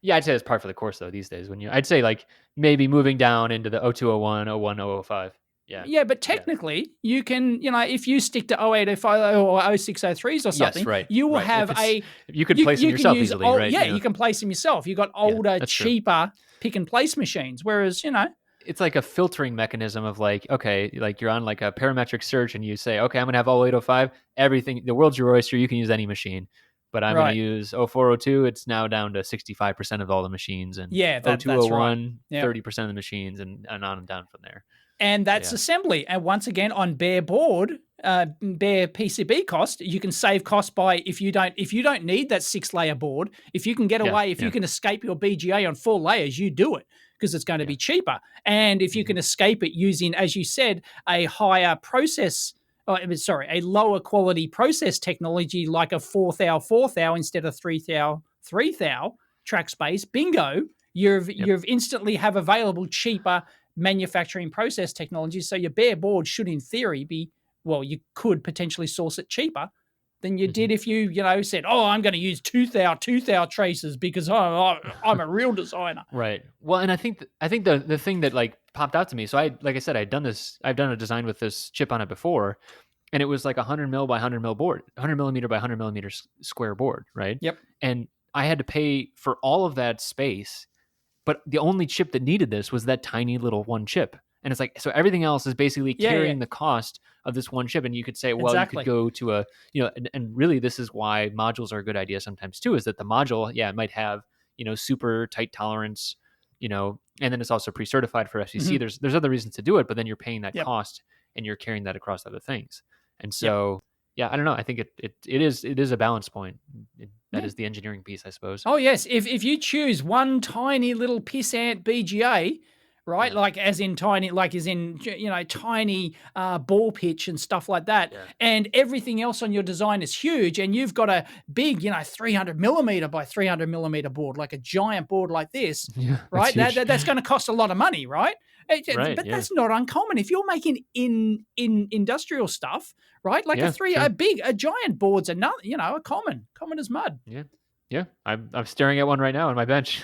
Yeah, I'd say it's par for the course though these days. I'd say like maybe moving down into the 0201, 01, 005. Yeah. Yeah, but technically you can, if you stick to 0805 or 0603s or something, you will have you could place them yourself easily, right? Yeah, you can place them yourself. You've got older, cheaper pick and place machines, whereas, it's like a filtering mechanism of like, okay, like you're on like a parametric search and you say, okay, I'm gonna have all 805, everything, the world's your oyster, you can use any machine. But I'm going to use 0402. It's now down to 65% of all the machines, and 0201, right. 30% of the machines, and on and down from there. And that's assembly. And once again, on bare board, bare PCB cost, you can save cost by if you don't need that 6-layer board. If you can get away, if you can escape your BGA on 4 layers, you do it because it's going to be cheaper. And if you can escape it using, as you said, a higher process. A lower quality process technology like a 4 thou instead of 3 thou track space, bingo, you've instantly have available cheaper manufacturing process technology. So your bare board should in theory be, well, you could potentially source it cheaper than you did if you said, oh, I'm going to use 2 thou traces because I'm a real designer. Right. Well, and I think the thing that like popped out to me, so like I said, I've done a design with this chip on it before, and it was like 100 mil by 100 mil board, 100 millimeter by 100 millimeter square board, right? Yep. And I had to pay for all of that space, but the only chip that needed this was that tiny little one chip. And it's like, so everything else is basically carrying the cost of this one chip. And you could say, well, you could go to and really this is why modules are a good idea sometimes too, is that the module, it might have, super tight tolerance, and then it's also pre-certified for FCC. There's other reasons to do it, but then you're paying that cost and you're carrying that across other things. And so, I don't know. I think it is a balance point. That is the engineering piece, I suppose. Oh yes. If you choose one tiny little pissant BGA, right? Like as in tiny, tiny ball pitch and stuff like that. Yeah. And everything else on your design is huge. And you've got a big, 300 millimeter by 300 millimeter board, like a giant board like this, right? That's going to cost a lot of money, right? But that's not uncommon. If you're making in industrial stuff, right? Like a giant boards are not, are common as mud. Yeah. Yeah. I'm staring at one right now on my bench.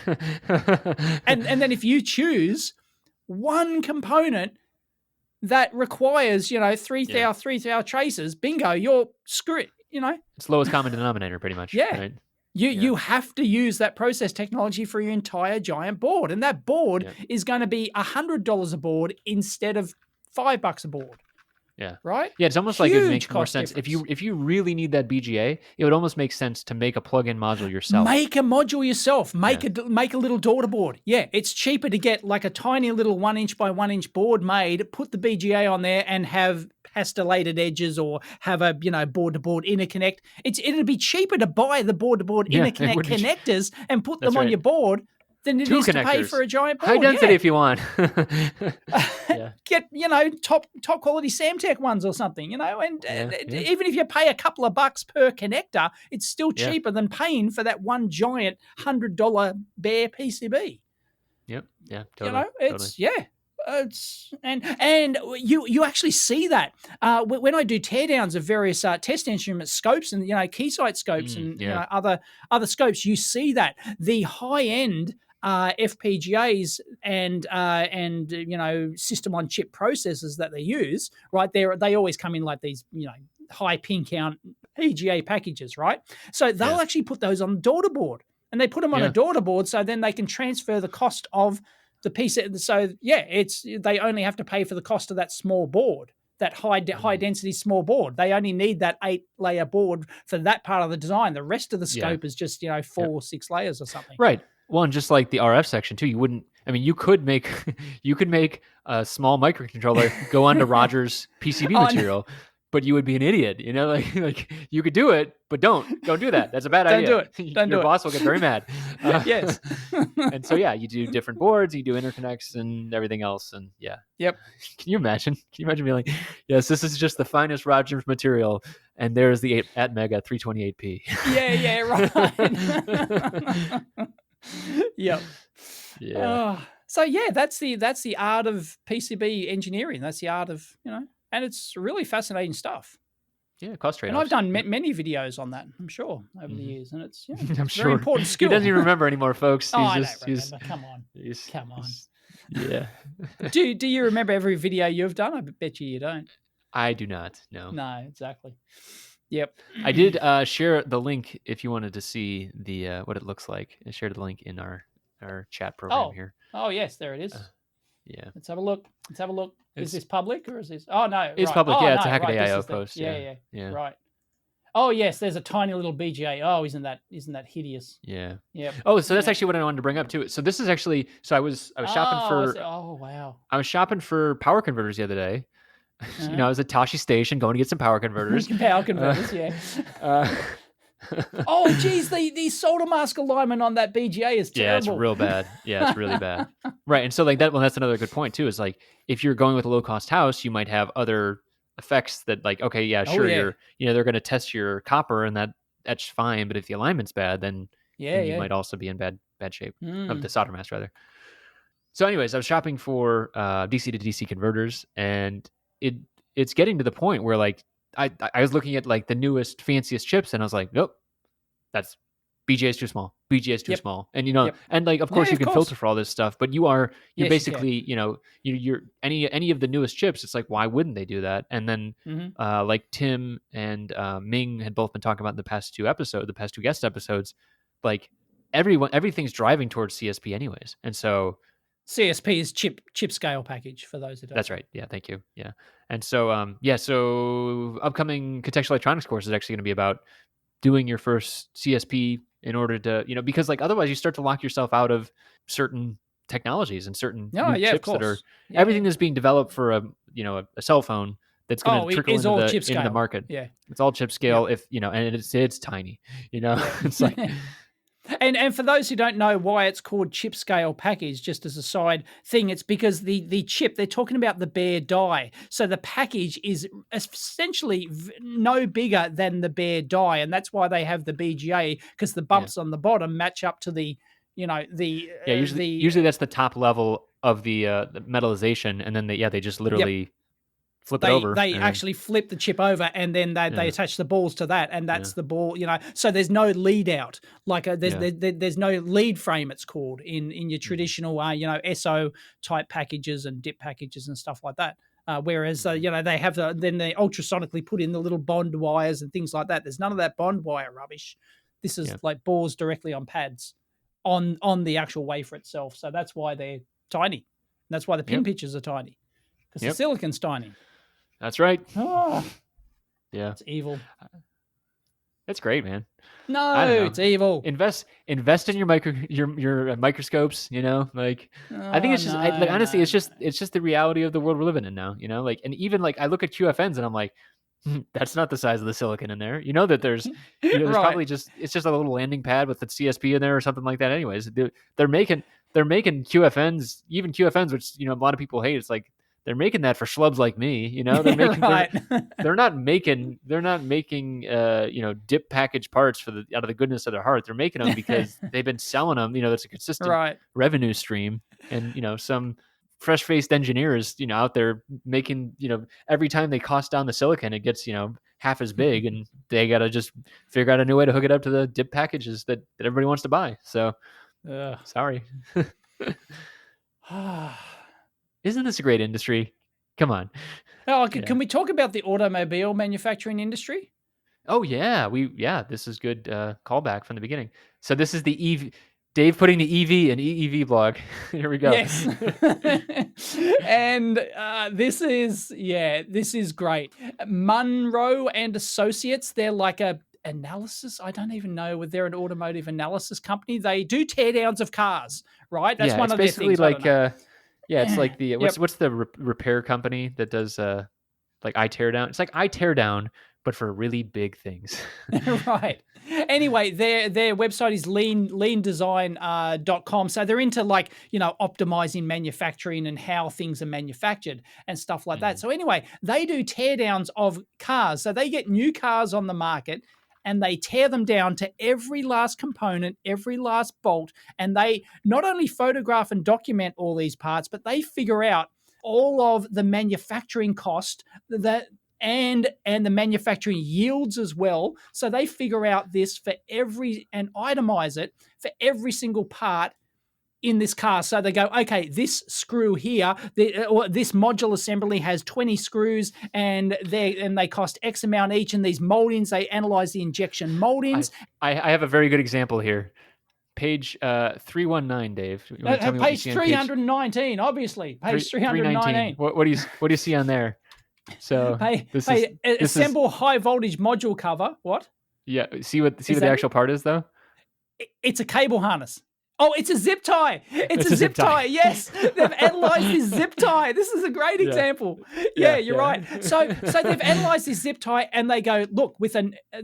and then if you choose one component that requires, 3 thou traces, bingo, you're screwed, It's lowest common denominator pretty much. Yeah. Right? You have to use that process technology for your entire giant board. And that board is going to be $100 a board instead of $5 a board. Yeah. Right? Yeah, it's almost like it makes more sense. Difference. If you really need that BGA, it would almost make sense to make a plug-in module yourself. Make a module yourself. Make a little daughter board. Yeah, it's cheaper to get like a tiny little 1 inch by 1 inch board made, put the BGA on there and have pastellated edges or have a, board-to-board interconnect. It'd be cheaper to buy the board-to-board interconnect connectors and put them on your board than it is to pay for a giant board. High density if you want. Get, top quality Samtec ones or something, and even if you pay a couple of bucks per connector, it's still cheaper than paying for that one giant $100 bare PCB. Yep. Yeah. Totally. It's and you actually see that when I do teardowns of various test instrument scopes and Keysight scopes and other scopes, you see that the high end FPGAs and system on chip processors that they use, right? They always come in like these high pin count PGA packages, right? So they'll actually put those on the daughter board, and they put them on a daughter board so then they can transfer the cost of the piece. So they only have to pay for the cost of that small board, that high density small board. They only need that 8-layer board for that part of the design. The rest of the scope is just 4 or 6 layers or something. Right. Well, and just like the RF section too, you could make a small microcontroller go onto Roger's PCB material, but you would be an idiot, like you could do it, but don't do that. That's a bad idea. Don't do it. Your boss will get very mad. Yes. And so, you do different boards, you do interconnects and everything else. And Yep. Can you imagine being like, yes, this is just the finest Rogers material. And there's the 8 Atmega 328p. Right. Yep. Yeah. So that's the art of PCB engineering. That's the art of, and it's really fascinating stuff. Yeah, cost trade-offs. And I've done many videos on that, I'm sure, over the years, and it's I'm sure. very important skill. He doesn't even remember anymore, folks. I don't remember. Come on. Yeah. Do you remember every video you've done? I bet you don't. I do not. No. No, exactly. Yep. I did share the link if you wanted to see the what it looks like. I shared the link in our chat program here. Oh yes, there it is. Yeah. Let's have a look. Is this public or is this? Oh no, it's right. public. Oh Yeah, no, it's a right. This Hackaday.io is the, post. Yeah. Right. Oh yes, there's a tiny little BGA. Oh, isn't that hideous? Yeah. Yeah. Oh, so that's actually what I wanted to bring up too. So this is actually, so I was shopping for. Oh wow. I was shopping for power converters the other day. I was at Tashi Station going to get some power converters. Power converters, yeah. Oh, geez, the solder mask alignment on that BGA is terrible. Yeah, it's real bad. Yeah, it's really bad. Right, and so like that. Well, that's another good point too. Is like if you're going with a low cost house, you might have other effects that like okay, yeah, sure, you're they're going to test your copper and that's fine. But if the alignment's bad, then you might also be in bad shape of the solder mask rather. So, anyways, I was shopping for DC to DC converters, and it's getting to the point where like I was looking at like the newest, fanciest chips, and I was like, nope, that's BGA is too small. BGA is too small, and and like of course you can filter for all this stuff, but you're basically you're any of the newest chips. It's like why wouldn't they do that? And then like Tim and Ming had both been talking about in the past two guest episodes, like everything's driving towards CSP anyways, and so. CSP is chip scale package for those who don't. That's right. Yeah, thank you. Yeah. And so so upcoming contextual electronics course is actually going to be about doing your first CSP in order to, because like otherwise you start to lock yourself out of certain technologies and certain new chips that are everything that's being developed for a cell phone that's going to trickle into the market. Yeah. It's all chip scale and it's tiny, it's like And for those who don't know why it's called chip scale package, just as a side thing, it's because the chip, they're talking about the bare die. So the package is essentially no bigger than the bare die. And that's why they have the BGA, because the bumps on the bottom match up to the, usually that's the top level of the metallization. And then they just literally flip it over. They actually flip the chip over and then they attach the balls to that, and that's the ball. So there's no lead out, like there's no lead frame. It's called in your traditional SO type packages and dip packages and stuff like that. Whereas they have then they ultrasonically put in the little bond wires and things like that. There's none of that bond wire rubbish. This is like balls directly on pads on the actual wafer itself. So that's why they're tiny. That's why the pin pitches are tiny, because the silicon's tiny. That's right. Oh, yeah, it's evil. It's great, man. No, it's evil. Invest in your microscopes. I think it's just honestly, it's just the reality of the world we're living in now. And even like I look at QFNs and I'm like, that's not the size of the silicon in there. That there's there's probably it's just a little landing pad with the CSP in there or something like that. Anyways, they're making QFNs, even QFNs, which a lot of people hate. It's like they're making that for schlubs like me. They're making they're not making dip package parts out of the goodness of their heart. They're making them because they've been selling them. That's a consistent revenue stream, and some fresh-faced engineers, out there making, every time they cost down the silicon, it gets, half as big, and they got to just figure out a new way to hook it up to the dip packages that everybody wants to buy. So, sorry. Isn't this a great industry? Come on. Oh, can we talk about the automobile manufacturing industry? Oh yeah, this is good callback from the beginning. So this is the EV. Dave putting the EV and EEV blog. Here we go. Yes. And this is great. Munro and Associates, they're like a analysis. I don't even know. They're an automotive analysis company. They do teardowns of cars, right? That's one of their things. It's like the what's the repair company that does like iTeardown? It's like iTeardown, but for really big things. Right. Anyway, their website is leandesign.com. So they're into optimizing manufacturing and how things are manufactured and stuff like that. So anyway, they do teardowns of cars. So they get new cars on the market and they tear them down to every last component, every last bolt. And they not only photograph and document all these parts, but they figure out all of the manufacturing cost and the manufacturing yields as well. So they figure out this and itemize it for every single part in this car. So they go, okay, this screw here, this module assembly has 20 screws and they cost X amount each. And these moldings, they analyze the injection moldings. I have a very good example here. Page 319, Dave. You want to tell me what you Page see on 319, obviously. Page 319. What do you see on there? So assemble high voltage module cover. What? Yeah. See what the actual part is though? It's a cable harness. Oh, it's a zip tie. It's a zip tie. Yes, they've analyzed this zip tie. This is a great example. Yeah, you're right. So they've analyzed this zip tie and they go, look,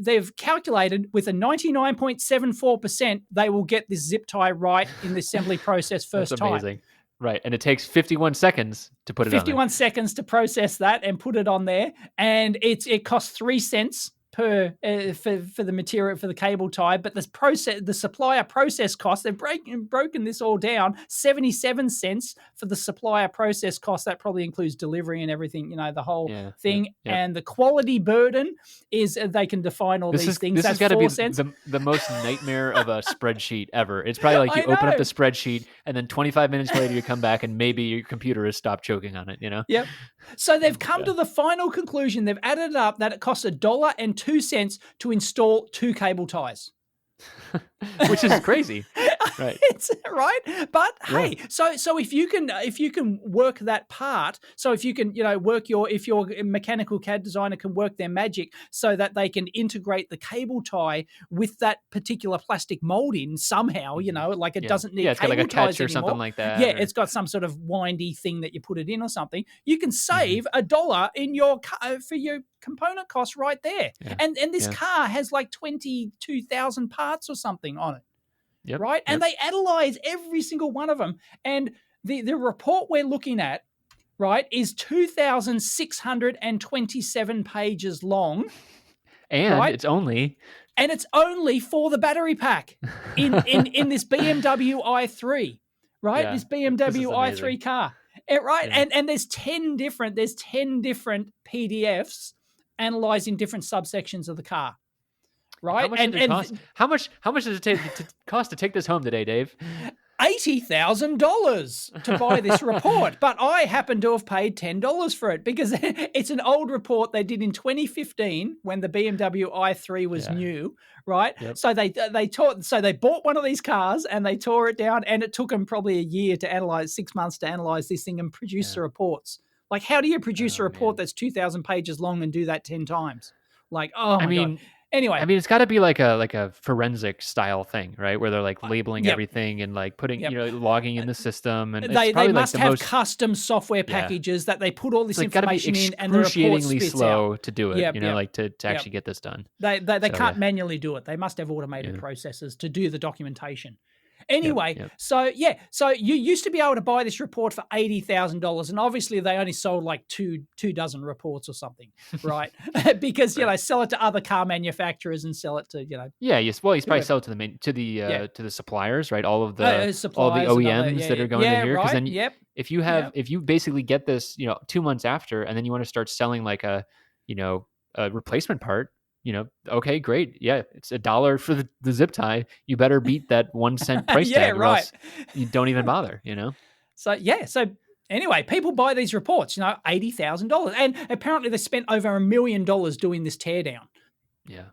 they've calculated with a 99.74%, they will get this zip tie right in the assembly process first time. That's amazing. Right, and it takes 51 seconds to put it on there. 51 seconds to process that and put it on there, and it costs 3 cents per for the material for the cable tie, but the supplier process cost, they've broken this all down, 77 cents for the supplier process cost. That probably includes delivery and everything, the whole thing. And the quality burden is they can define all these things. This has got to be the most nightmare of a spreadsheet ever. It's probably like you open up the spreadsheet and then 25 minutes later you come back and maybe your computer has stopped choking on it. Yep. So they've come to the final conclusion. They've added up that it costs $1.02 to install 2 cable ties. Which is crazy. Right. It's right. But hey, so if you can work that part, so if you can, if your mechanical CAD designer can work their magic so that they can integrate the cable tie with that particular plastic mold in somehow, like it doesn't need it's got like a catch or something like that. Yeah, it's got some sort of windy thing that you put it in or something. You can save $1 in your for your component cost right there. Yeah. And this car has like 22,000 parts or something on it. Yep. Right. And they analyze every single one of them. And the report we're looking at, right, is 2,627 pages long. And it's only for the battery pack in this BMW i3, right? Yeah, this BMW i3 car. Right. Yeah. And there's 10 different PDFs analyzing different subsections of the car. Right. How much does it cost to take this home today, Dave? $80,000 to buy this report, but I happen to have paid $10 for it because it's an old report they did in 2015 when the BMW i3 was new, right? Yep. So they bought one of these cars and they tore it down, and it took them probably a year to analyze, 6 months to analyze this thing and produce the reports. Like, how do you produce a report that's 2,000 pages long and do that 10 times? Like, oh my God. Anyway, it's got to be like a forensic style thing, right? Where they're like labeling everything and like putting, logging in the system, and they must have custom software packages that they put all this information in, and the report spits slow out. To do it, like to actually get this done. They can't manually do it. They must have automated processes to do the documentation. Anyway, so you used to be able to buy this report for $80,000, and obviously they only sold like two dozen reports or something, right? Because sell it to other car manufacturers and sell it to you probably sell it to the suppliers, right? All of the OEMs that are going in here, because then if you basically get this 2 months after, and then you want to start selling like a replacement part. Okay, great. Yeah, it's $1 for the zip tie. You better beat that 1 cent price tag, or else you don't even bother. So anyway, people buy these reports. $80,000, and apparently they spent over $1 million doing this teardown. Yeah.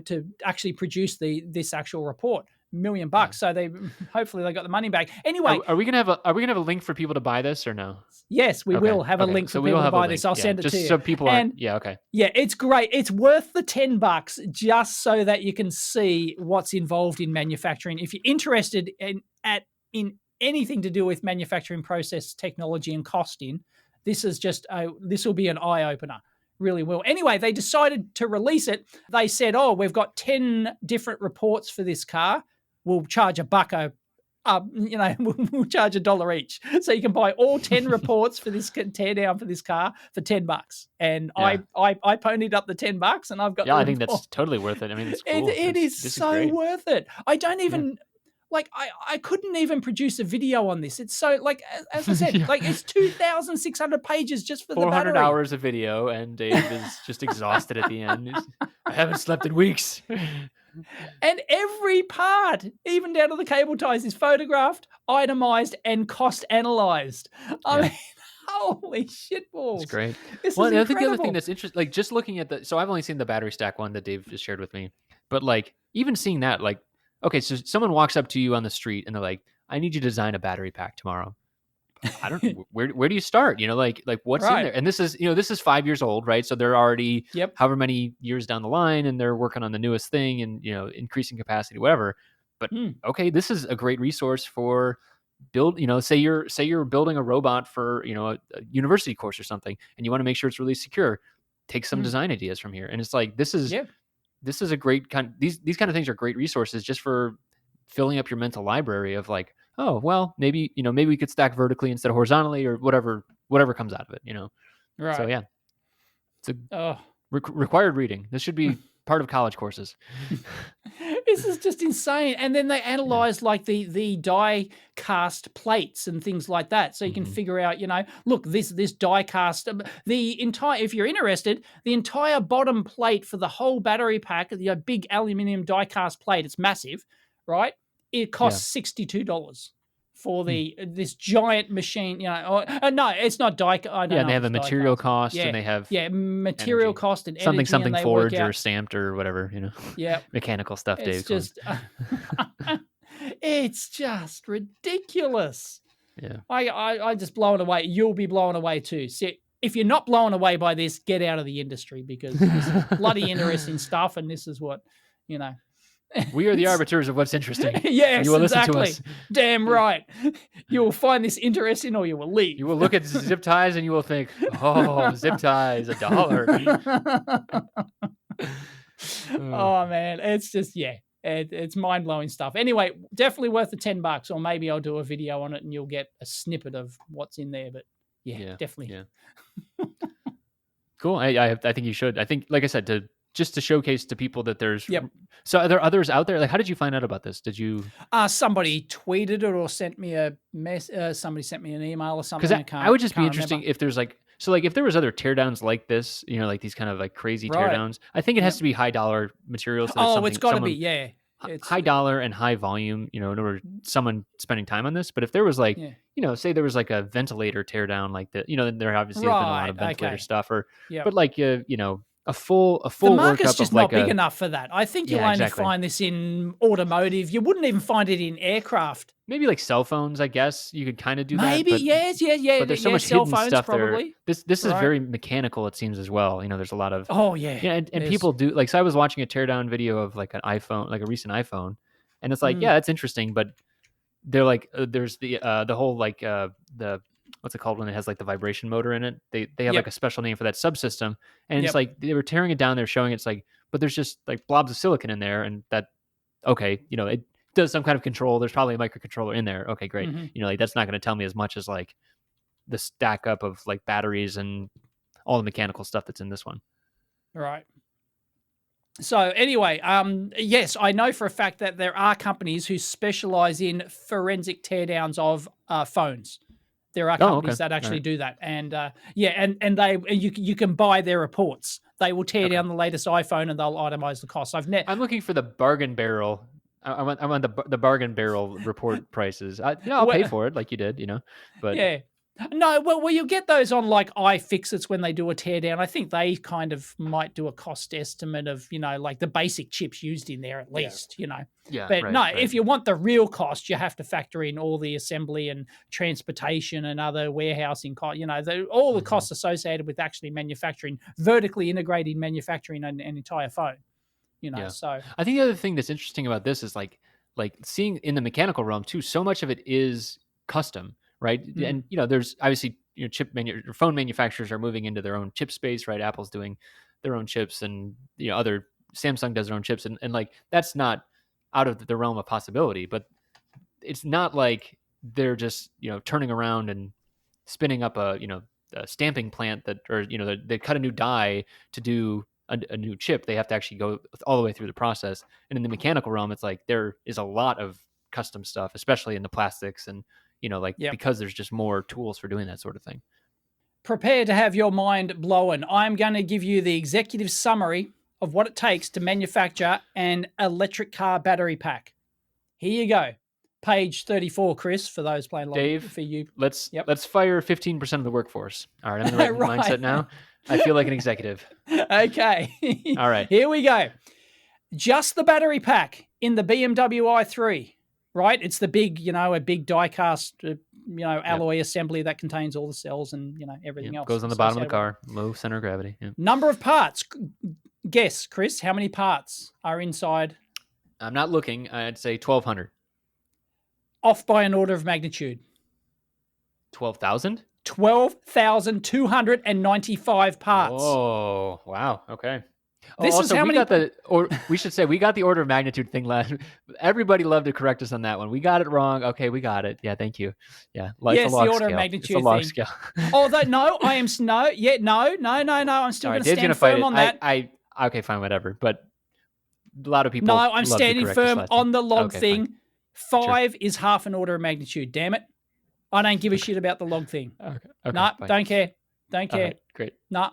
To actually produce this actual report. $1 million. So they hopefully they got the money back. Anyway, are we gonna have a link for people to buy this or no? Yes, we will have a link for people to buy this. I'll send it to you. Just so people are. Yeah. Okay. Yeah, it's great. It's worth the $10 just so that you can see what's involved in manufacturing. If you're interested in anything to do with manufacturing process technology and costing, this will be an eye opener. Really will. Anyway, they decided to release it. They said, we've got 10 different reports for this car. We'll charge $1. We'll charge $1 each. So you can buy all 10 reports for this teardown for this car for $10. And I ponied up the $10 and I've got. Yeah, I think that's totally worth it. I mean, it's cool. It is so worth it. I don't even. Like, I couldn't even produce a video on this. It's so, like, as I said, like, it's 2,600 pages just for the battery. 400 hours of video, and Dave is just exhausted at the end. I haven't slept in weeks. And every part, even down to the cable ties, is photographed, itemized, and cost analyzed. I mean, holy shitballs. It's great. This is I incredible. think the other thing that's interesting, like, just looking at so I've only seen the battery stack one that Dave just shared with me, but, like, even seeing that, like, okay, so someone walks up to you on the street and they're like, I need you to design a battery pack tomorrow. I don't where do you start? Like what's in Right. there? And this is 5 years old, right? So they're already Yep. however many years down the line, and they're working on the newest thing and increasing capacity, whatever. But okay, this is a great resource for say you're building a robot for a university course or something, and you want to make sure it's really secure. Take some design ideas from here, and it's like this is a great kind. These kind of things are great resources just for filling up your mental library of like, oh well, maybe we could stack vertically instead of horizontally, or whatever comes out of it. Right. So yeah, it's a required reading. This should be part of college courses. This is just insane. And then they analyze like the die cast plates and things like that, so you can figure out, look, this die cast, the entire, if you're interested, the entire bottom plate for the whole battery pack, the big aluminium die cast plate, it's massive, right? It costs $62 for this giant machine. No, it's not die. I don't know and they have a material cost, and they have material energy. cost and energy, something forged or stamped or whatever. Yeah, mechanical stuff. It's Dave just, it's just ridiculous. Yeah, I just blown away. You'll be blown away too. See, if you're not blown away by this, get out of the industry, because this is bloody interesting stuff, and this is what we are the arbiters of what's interesting. Yes, you will exactly. Listen to us. Damn right. You will find this interesting, or you will leave. You will look at zip ties and you will think, oh, zip ties, $1. Oh man, it's just it's mind blowing stuff. Anyway, definitely worth the $10, or maybe I'll do a video on it and you'll get a snippet of what's in there. But definitely. Yeah. Cool. I think you should. I think, like I said, just to showcase to people that there's. Yep. So are there others out there? Like, how did you find out about this? Did you? Somebody tweeted it or sent me a somebody sent me an email or something. Because I would just be interesting if there's like. So like if there was other teardowns like this, like these kind of like crazy teardowns, I think it has to be high dollar materials. So it's got to be, It's high dollar and high volume, in order someone spending time on this. But if there was like, say there was like a ventilator teardown like that, there obviously has been a lot of ventilator stuff, but like a full the market's workup just of like not big enough for that. I think you'll only find this in automotive. You wouldn't even find it in aircraft. Maybe like cell phones, I guess you could kind of do that. Maybe, yes. But there's so much hidden stuff probably. there. This is very mechanical, it seems, as well. There's a lot of and people do like. So I was watching a teardown video of like an iPhone, like a recent iPhone, and it's like, that's interesting, but they're like, there's the whole like the what's it called when it has like the vibration motor in it? They have like a special name for that subsystem, and it's like they were tearing it down. They're showing it's like, but there's just like blobs of silicon in there, and that it does some kind of control. There's probably a microcontroller in there. Okay, great. Like that's not going to tell me as much as like the stack up of like batteries and all the mechanical stuff that's in this one. Right. So anyway, yes, I know for a fact that there are companies who specialize in forensic teardowns of phones. There are companies that actually do that, and and you can buy their reports. They will tear down the latest iPhone and they'll itemize the cost. I'm looking for the bargain barrel. I want the bargain barrel report prices. I'll pay for it like you did, But no, well, you get those on like iFixits when they do a teardown. I think they kind of might do a cost estimate of like the basic chips used in there at least, Yeah. But if you want the real cost, you have to factor in all the assembly and transportation and other warehousing costs. All the costs associated with actually manufacturing, vertically integrated manufacturing an entire phone. So I think the other thing that's interesting about this is like seeing in the mechanical realm too. So much of it is custom. Right. And, there's obviously, phone manufacturers are moving into their own chip space, right? Apple's doing their own chips, and, other Samsung does their own chips. And like, that's not out of the realm of possibility, but it's not like they're just, turning around and spinning up a stamping plant they cut a new die to do a new chip. They have to actually go all the way through the process. And in the mechanical realm, it's like, there is a lot of custom stuff, especially in the plastics and, because there's just more tools for doing that sort of thing. Prepare to have your mind blown. I'm going to give you the executive summary of what it takes to manufacture an electric car battery pack. Here you go. Page 34, Chris, for those playing along. Dave, for you. Let's fire 15% of the workforce. All right, I'm in the right mindset now. I feel like an executive. Okay. All right. Here we go. Just the battery pack in the BMW i3, right? It's the big, a big die-cast, alloy assembly that contains all the cells and, everything else. Goes on the bottom of the car, low center of gravity. Yep. Number of parts. Guess, Chris, how many parts are inside? I'm not looking. I'd say 1,200. Off by an order of magnitude. 12,000? 12,295 parts. Oh, wow. Okay. This is how many. We should say we got the order of magnitude thing last. Everybody loved to correct us on that one. We got it wrong. Okay, we got it. Yeah, thank you. Yeah, yes, the order of magnitude. It's a log scale. Although no, I am no. I'm still going to stand firm on that. Okay, fine, whatever. But a lot of people. No, I'm standing firm on the log thing. Fine. 5 is half an order of magnitude. Damn it. I don't give a shit about the log thing. Okay, no, don't care. Don't care. Right, great. No.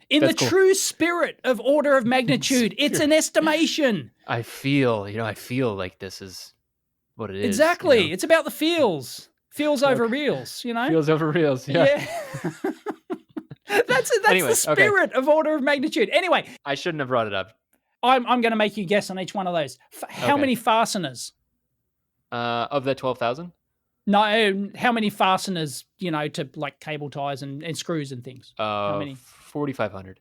In the true spirit of order of magnitude, it's an estimation. I feel like this is what it is. Exactly. It's about the feels. Feels over reels, Feels over reels, yeah. That's the spirit of order of magnitude. Anyway. I shouldn't have brought it up. I'm going to make you guess on each one of those. How many fasteners? Of the 12,000? No, how many fasteners, to like cable ties and screws and things? How many? 4,500.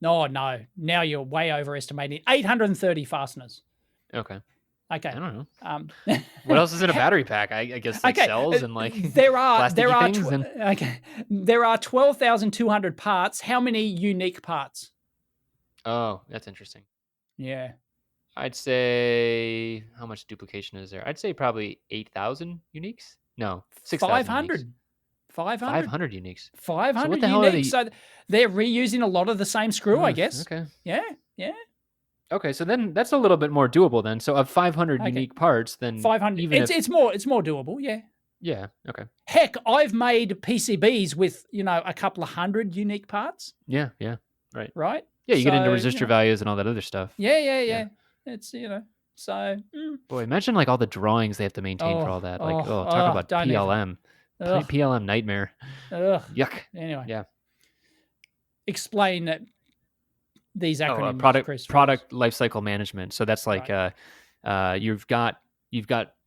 No. Now you're way overestimating. 830 fasteners. Okay. I don't know. What else is in a battery pack? I guess cells and there are things. There are 12,200 parts. How many unique parts? Oh, that's interesting. Yeah. I'd say, how much duplication is there? I'd say probably 8,000 uniques. No, 6,000. 500. 500 uniques. 500 so what the uniques. Hell are they... So they're reusing a lot of the same screw, I guess. Okay. Yeah. Okay, so then that's a little bit more doable then. So of 500 unique parts, then 500. It's more doable. Yeah. Yeah. Okay. Heck, I've made PCBs with a couple of hundred unique parts. Yeah. Right. Yeah, you get into resistor values and all that other stuff. Yeah. It's so. Boy, imagine all the drawings they have to maintain for all that. Talk about PLM. PLM nightmare. Ugh. Yuck. Anyway. Yeah. Explain these acronyms. Product lifecycle management. So that's you've got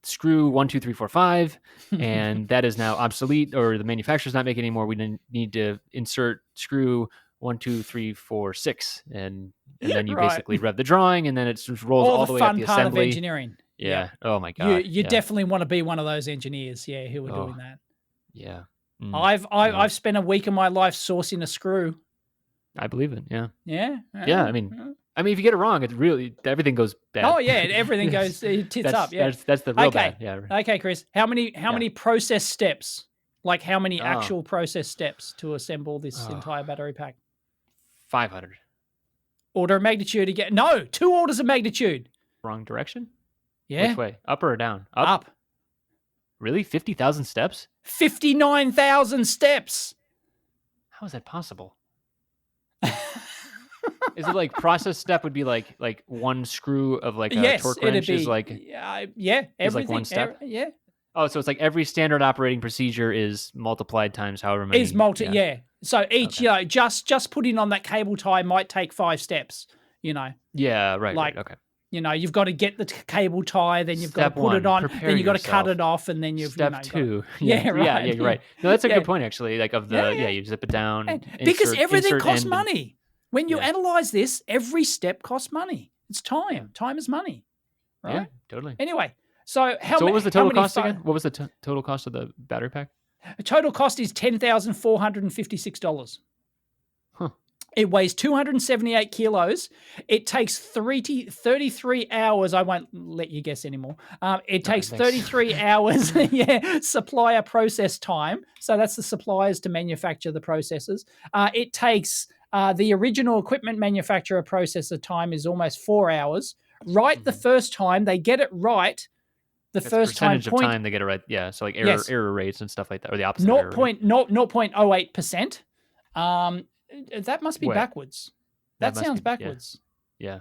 screw 1, 2, 3, 4, 5, and that is now obsolete, or the manufacturer's not making anymore. We need to insert screw 1, 2, 3, 4, 6, and then you basically rev the drawing, and then it just rolls all the way up the assembly. All the fun part of engineering. Yeah. Oh my God. You definitely want to be one of those engineers. Yeah, who are doing that. Yeah. I've spent a week of my life sourcing a screw. I believe it. Yeah. Yeah. Yeah. I mean, if you get it wrong, it really everything goes bad. Oh yeah, everything goes tits up. Yeah. That's the real bad. Yeah. Okay, Chris. How many process steps? Like how many actual process steps to assemble this entire battery pack? 500. Order of magnitude again. No, 2 orders of magnitude. Wrong direction? Yeah. Which way? Up or down? Up. Really? 50,000 steps? 59,000 steps. How is that possible? Is it process step would be like one screw of a torque wrench is everything, one step? Yeah. Oh, so it's every standard operating procedure is multiplied times however many. Yeah. So each, just putting on that cable tie might take 5 steps, Yeah, right. Okay. You've got to get the cable tie, then you've got to put it on, then you've got to cut it off, and then you've Step 2. Yeah, right. Yeah, you're right. No, that's a good point actually. You zip it down. Because everything costs money. When you analyze this, every step costs money. It's time. Yeah. Time is money. Right? Yeah, totally. Anyway, so what was the total cost again? What was the total cost of the battery pack? The total cost is $10,456. Huh. It weighs 278 kilos. It takes 33 hours. I won't let you guess anymore. It takes 33 hours, supplier process time. So that's the suppliers to manufacture the processors. It takes the original equipment manufacturer processor time is almost 4 hours. The first time, they get it right. That's first percentage of time they get it right. Yeah, so error rates and stuff like that, or the opposite. 0.08%. That must be backwards. That sounds backwards. Yeah.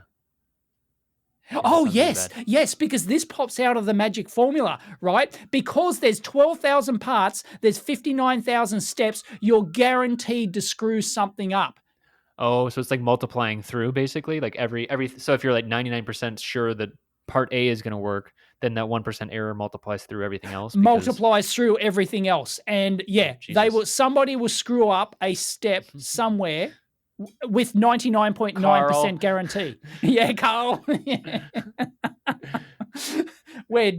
Oh, yes, because this pops out of the magic formula, right? Because there's 12,000 parts, there's 59,000 steps, you're guaranteed to screw something up. Oh, so it's like multiplying through basically, like every. So if you're like 99% sure that part A is going to work, then that 1% error multiplies through everything else because. Multiplies through everything else. And Oh, yeah, Jesus. somebody will screw up a step somewhere with Carl. 99.9% guarantee. Yeah, Carl. Yeah. Where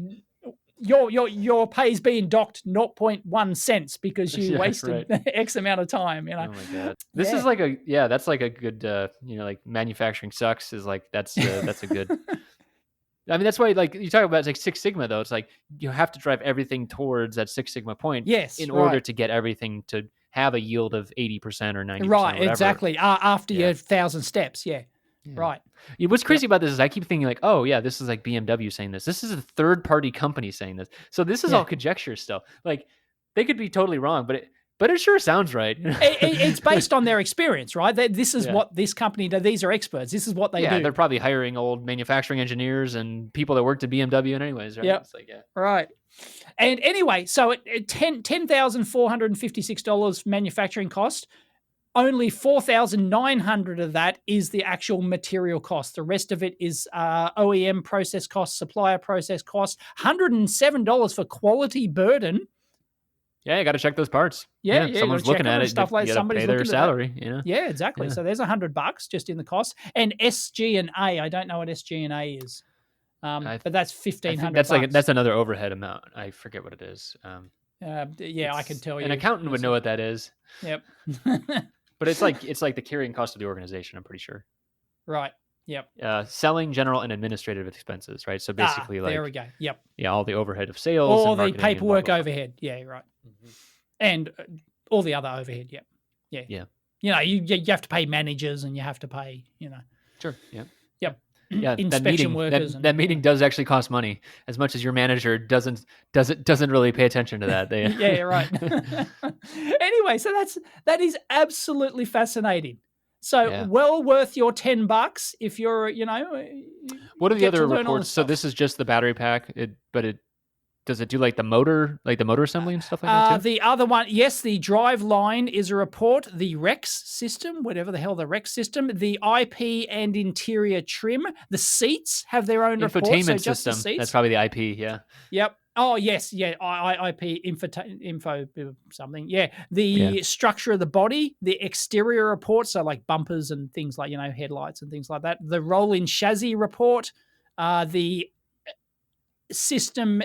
your pay's being docked zero point 0.1 cents because you Yeah, wasted right. X amount of time, Oh my god. This Yeah. is like that's like a good like manufacturing sucks is like that's a good. I mean that's why like you talk about it's like Six Sigma though. It's like you have to drive everything towards that Six Sigma point Yes, in order right. to get everything to have a yield of 80% or 90% Right, or whatever. exactly. After Yeah. your 1,000 steps, yeah. Yeah. Right. What's crazy about this is I keep thinking like, oh yeah, this is like BMW saying this. This is a third party company saying this. So this is Yeah. all conjecture still. Like they could be totally wrong, but it sure sounds right. It's based on their experience, right? This is Yeah. what this company does. These are experts. This is what they do. They're probably hiring old manufacturing engineers and people that worked at BMW and anyways, right? Yep. It's like, yeah. Right. And anyway, so at $10,456 manufacturing cost, only 4,900 of that is the actual material cost. The rest of it is OEM process cost, supplier process cost, $107 for quality burden. Yeah, you got to check those parts. Yeah, someone's looking at it. Stuff like you got to somebody's pay their looking salary. At that. Yeah, exactly. Yeah. So there's $100 just in the cost. And SG&A, I don't know what SG&A is, but that's $1,500. That's another overhead amount. I forget what it is. I can tell you. An accountant would know what that is. Yep. But it's like the carrying cost of the organization. I'm pretty sure. Right. Yep. Selling, general, and administrative expenses. Right. So basically, there we go. Yep. Yeah, all the overhead of sales, all the paperwork overhead. Yeah. Right. Mm-hmm. And all the other overhead. Yep. Yeah. Yeah. You have to pay managers and you have to pay. Sure. Yeah. Yep. Yeah, inspection workers. That meeting does actually cost money, as much as your manager doesn't really pay attention to that. Yeah, right. Anyway, so that is absolutely fascinating. So well worth your $10 if you're, What are the other reports? So this is just the battery pack, does it do like the motor assembly and stuff like that too? The other one, yes, the drive line is a report. The Rex system, whatever the hell the Rex system, the IP and interior trim, the seats have their own report. Infotainment system. That's probably the IP. Yeah. Yep. Oh yes, yeah. IP info something. Yeah. The structure of the body, the exterior report, so like bumpers and things like headlights and things like that. The rolling chassis report, the system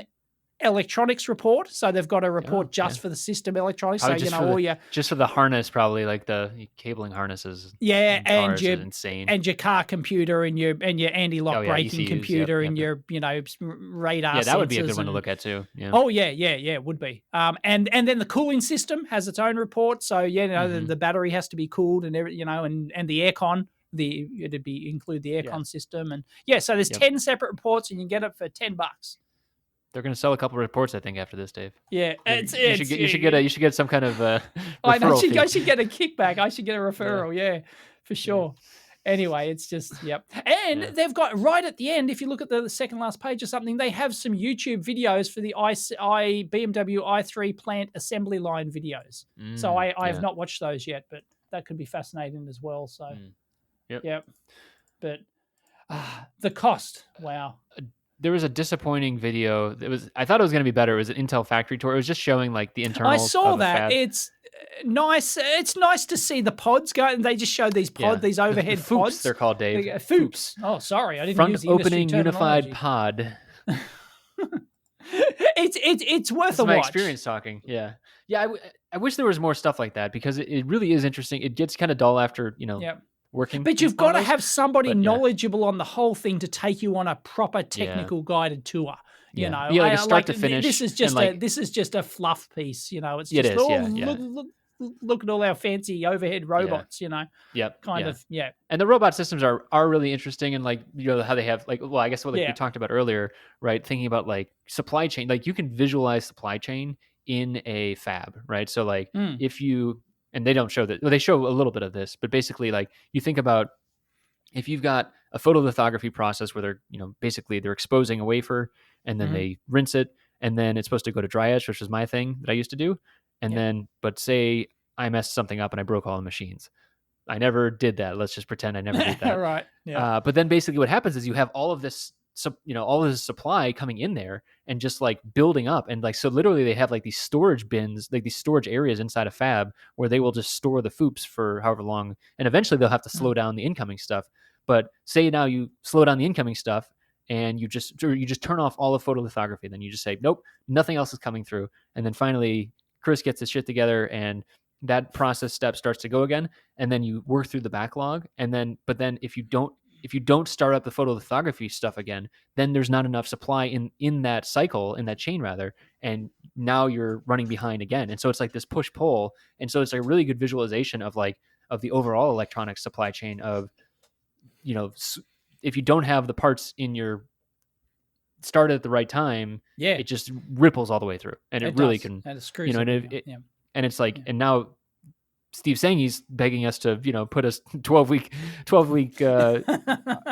electronics report, so they've got a report just for the system electronics. Probably So just for the harness, probably like the cabling harnesses. And your insane. And your car computer and your anti-lock braking ECUs, computer and your radar. Yeah, that would be a good one to look at too. Yeah. Oh yeah, it would be. And then the cooling system has its own report. So the battery has to be cooled and and the aircon. It'd include the aircon system and so there's 10 separate reports and you can get it for $10. They're going to sell a couple of reports, I think, after this, Dave. Yeah, you should get some kind of referral I should get a kickback. I should get a referral. Yeah, for sure. Anyway, it's just and they've got right at the end. If you look at the second last page or something, they have some YouTube videos for the BMW i3 plant assembly line videos. So I have not watched those yet, but that could be fascinating as well. So, but the cost, wow. There was a disappointing video. I thought it was going to be better. It was an Intel factory tour. It was just showing like the internals. I saw that. Fab. It's nice. It's nice to see the pods go. And they just showed these these overhead the foops, pods. They're called, Dave. Foops. Oh, sorry, I didn't Front use the opening unified pod. It's worth That's a my watch. Experience talking. Yeah. I wish there was more stuff like that because it really is interesting. It gets kind of dull after working. But you've got to have somebody knowledgeable on the whole thing to take you on a proper technical guided tour. Like a start to finish. This is just a fluff piece. It's just look at all our fancy overhead robots. And the robot systems are really interesting, and how they have I guess what we talked about earlier, right? Thinking about supply chain, you can visualize supply chain in a fab, right? So if you and they don't show that. Well, they show a little bit of this, but basically, you think about if you've got a photolithography process where they're, basically they're exposing a wafer and then they rinse it, and then it's supposed to go to dry etch, which is my thing that I used to do. And then, but say I messed something up and I broke all the machines. I never did that. Let's just pretend I never did that. Right. Yeah. But then basically what happens is you have all of this, all of this supply coming in there and just like building up. And like, so literally they have like these storage bins, like these storage areas inside a fab where they will just store the foops for however long. And eventually they'll have to slow down the incoming stuff. But say now you slow down the incoming stuff and you just turn off all of photolithography. Then you just say, nope, nothing else is coming through. And then finally Chris gets his shit together and that process step starts to go again. And then you work through the backlog. And then, but then if you don't start up the photolithography stuff again, then there's not enough supply in that cycle, in that chain rather, and now you're running behind again. And so it's like this push pull, and so it's a really good visualization of the overall electronic supply chain of, if you don't have the parts in your start at the right time, it just ripples all the way through, and it really can, and it screws and it's like, and now Steve saying he's begging us to, put us 12 week,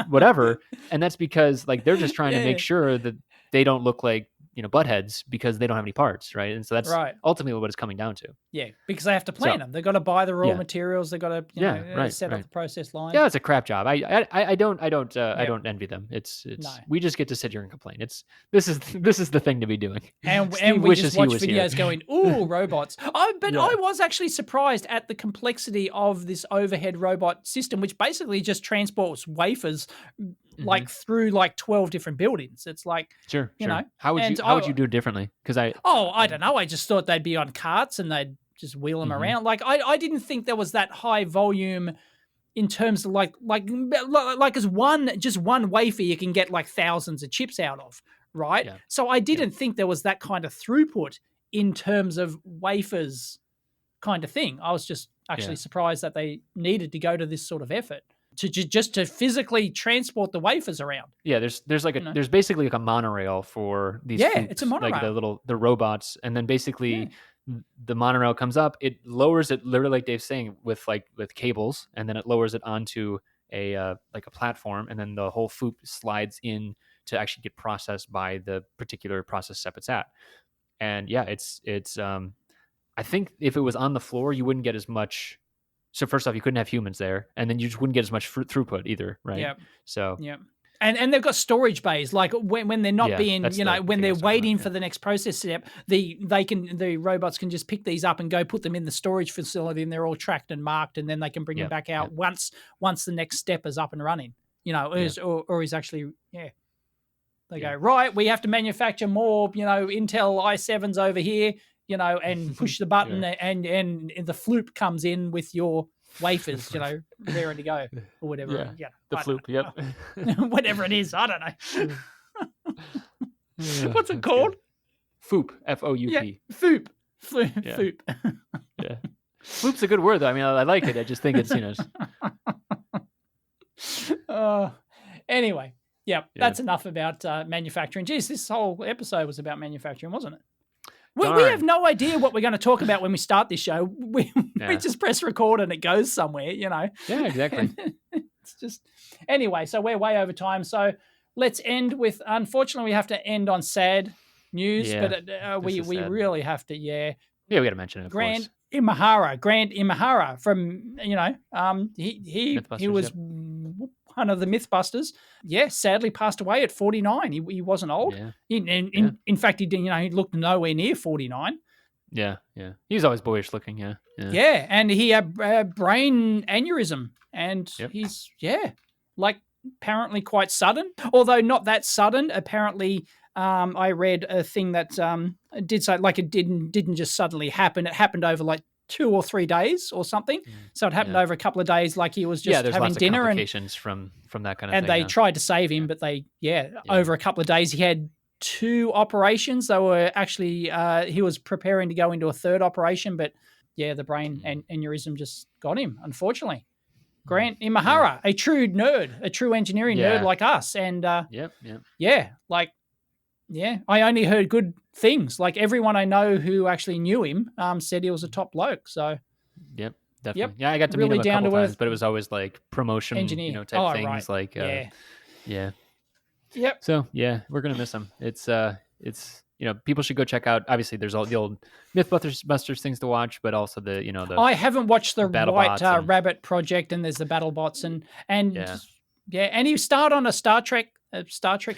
whatever. And that's because like, they're just trying to make sure that they don't look like, buttheads because they don't have any parts. Right. And so that's ultimately what it's coming down to. Yeah. Because they have to plan them. They've got to buy the raw materials. They've got to, set up the process line. Yeah. It's a crap job. I don't envy them. We just get to sit here and complain. This is the thing to be doing. And we just watch videos going, ooh, robots. I was actually surprised at the complexity of this overhead robot system, which basically just transports wafers like through like 12 different buildings. It's like, sure. How would you do it differently? Because I don't know. I just thought they'd be on carts and they'd just wheel them around. Like I didn't think there was that high volume in terms of like as one wafer you can get like thousands of chips out of, right? Yeah. So I didn't think there was that kind of throughput in terms of wafers kind of thing. I was just actually surprised that they needed to go to this sort of effort to physically transport the wafers around. Yeah, there's there's basically like a monorail for these. Yeah, it's a monorail. Like the robots, and then basically the monorail comes up. It lowers it literally, like Dave's saying, with cables, and then it lowers it onto a platform, and then the whole foop slides in to actually get processed by the particular process step it's at. And yeah, it's I think if it was on the floor, you wouldn't get as much. So first off, you couldn't have humans there, and then you just wouldn't get as much throughput either, right? Yeah. So yeah, and they've got storage bays, like when they're not being, when they're waiting for the next process step, the robots can just pick these up and go put them in the storage facility, and they're all tracked and marked, and then they can bring them back out once the next step is up and running. Or is actually They go, right, we have to manufacture more, Intel i7s over here, and push the button and the floop comes in with your wafers, raring to go or whatever. Yeah, the floop, yep. Whatever it is, I don't know. What's it called? Foop, F-O-U-P. Yeah, foop. Foop. Yeah. Floop's a good word, though. I mean, I like it. I just think it's, Anyway, that's enough about manufacturing. Geez, this whole episode was about manufacturing, wasn't it? We have no idea what we're going to talk about when we start this show. We just press record and it goes somewhere, Yeah, exactly. It's just... Anyway, so we're way over time. So let's end with... Unfortunately, we have to end on sad news, but we really have to, Yeah, we got to mention it, Grant Imahara from, he was one of the Mythbusters. Yeah, sadly passed away at 49. He wasn't old. Yeah. In fact, he didn't. He looked nowhere near 49. Yeah. He's always boyish looking. Yeah. And he had brain aneurysm, and he's apparently quite sudden. Although not that sudden. Apparently, I read a thing that did say it didn't just suddenly happen. It happened over 2 or 3 days or something. So it happened over a couple of days, like he was just having dinner. Complications from that kind of thing. And they tried to save him, but over a couple of days, he had 2 operations. They were actually, he was preparing to go into a 3rd operation, but the brain aneurysm just got him, unfortunately. Grant Imahara, a true nerd, a true engineering nerd like us. And I only heard good things. Like everyone I know who actually knew him said he was a top bloke. So, definitely. Yep. Yeah, I got to meet him a couple times, but it was always like promotion, engineer, type things. Right. Yep. So we're gonna miss him. It's it's people should go check out. Obviously, there's all the old Mythbusters things to watch, but also the I haven't watched the White Rabbit Project, and there's the BattleBots, and and he starred on a Star Trek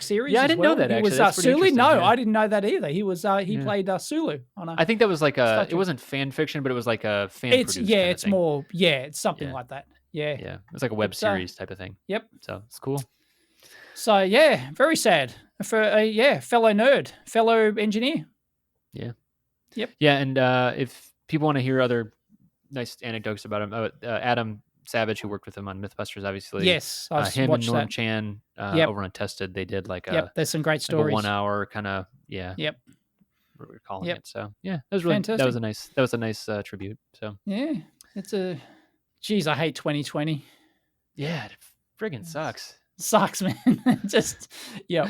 series. Yeah, I didn't know that. He was Sulu. No, I didn't know that either. He was he played Sulu on a. I think that was like it wasn't fan fiction, but it was like a fan. It's more it's something like that. Yeah, yeah, it was like a web series type of thing. Yep. So it's cool. So yeah, very sad for a fellow nerd, fellow engineer. Yeah. Yep. Yeah, and if people want to hear other nice anecdotes about him, Adam Savage, who worked with him on Mythbusters, obviously. Yes, him and Norm Chan over on Tested, they did like there's some great stories. Like a 1 hour kind of Yep. What we're calling it. So yeah, that was really fantastic. That was a nice tribute. So yeah, it's geez, I hate 2020. Yeah, it friggin' sucks. Sucks, man. Just yeah,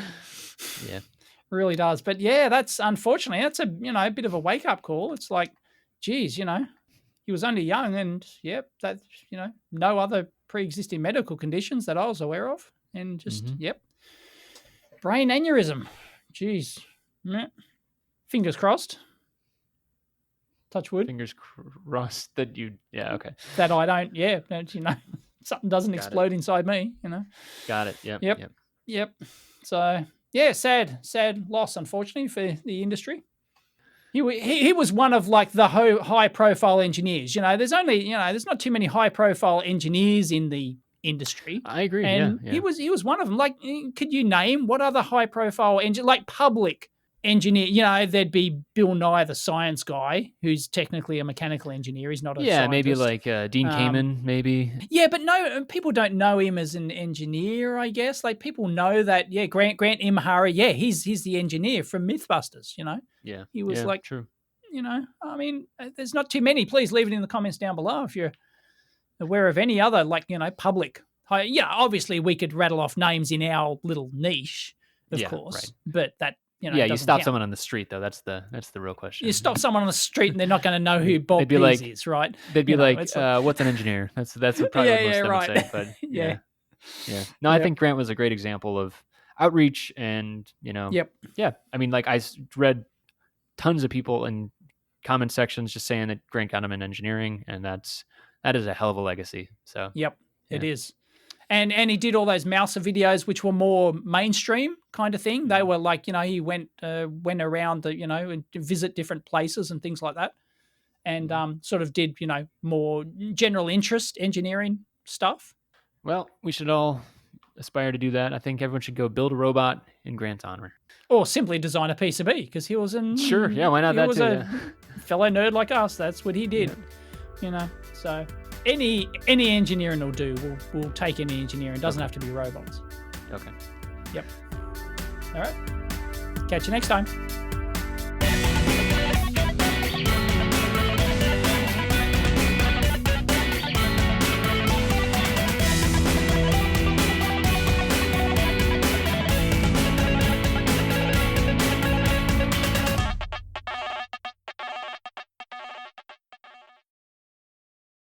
really does. But yeah, that's unfortunately that's a bit of a wake up call. It's like, geez, he was only young, and that no other pre-existing medical conditions that I was aware of, and just brain aneurysm. Jeez, fingers crossed. Touch wood. Fingers crossed that you. Yeah, okay. That I don't. Yeah, something doesn't explode inside me. Got it. Yep. So yeah, sad loss, unfortunately, for the industry. He was one of like the high profile engineers. There's only there's not too many high profile engineers in the industry. I agree. And he was one of them. Like, could you name what other high profile like public engineer? There'd be Bill Nye, the science guy, who's technically a mechanical engineer. He's not a scientist. Maybe like Dean Kamen, maybe. Yeah, but no, people don't know him as an engineer, I guess. Like, people know that, Grant Imahara, he's the engineer from Mythbusters, Yeah. He was like, true. I mean, there's not too many. Please leave it in the comments down below if you're aware of any other, like, public. Obviously we could rattle off names in our little niche, of course, right. But that, you stop someone on the street though. That's the real question. You stop someone on the street and they're not going to know who Bob Pease is, right? They'd be what's an engineer? That's what probably most of them would say. But yeah. No, I think Grant was a great example of outreach, and yeah. I mean, like, I read tons of people in comment sections just saying that Grant got him in engineering, and that is a hell of a legacy. So it is. And he did all those Mouser videos, which were more mainstream kind of thing. They were like, he went around, and visit different places and things like that, and sort of did, more general interest engineering stuff. Well, we should all aspire to do that. I think everyone should go build a robot in Grant's honor, or simply design a PCB, because he was sure, yeah, why not? That was a fellow nerd like us. That's what he did, So. Any engineering will do. We'll take any engineering. It doesn't have to be robots. Okay. Yep. All right. Catch you next time.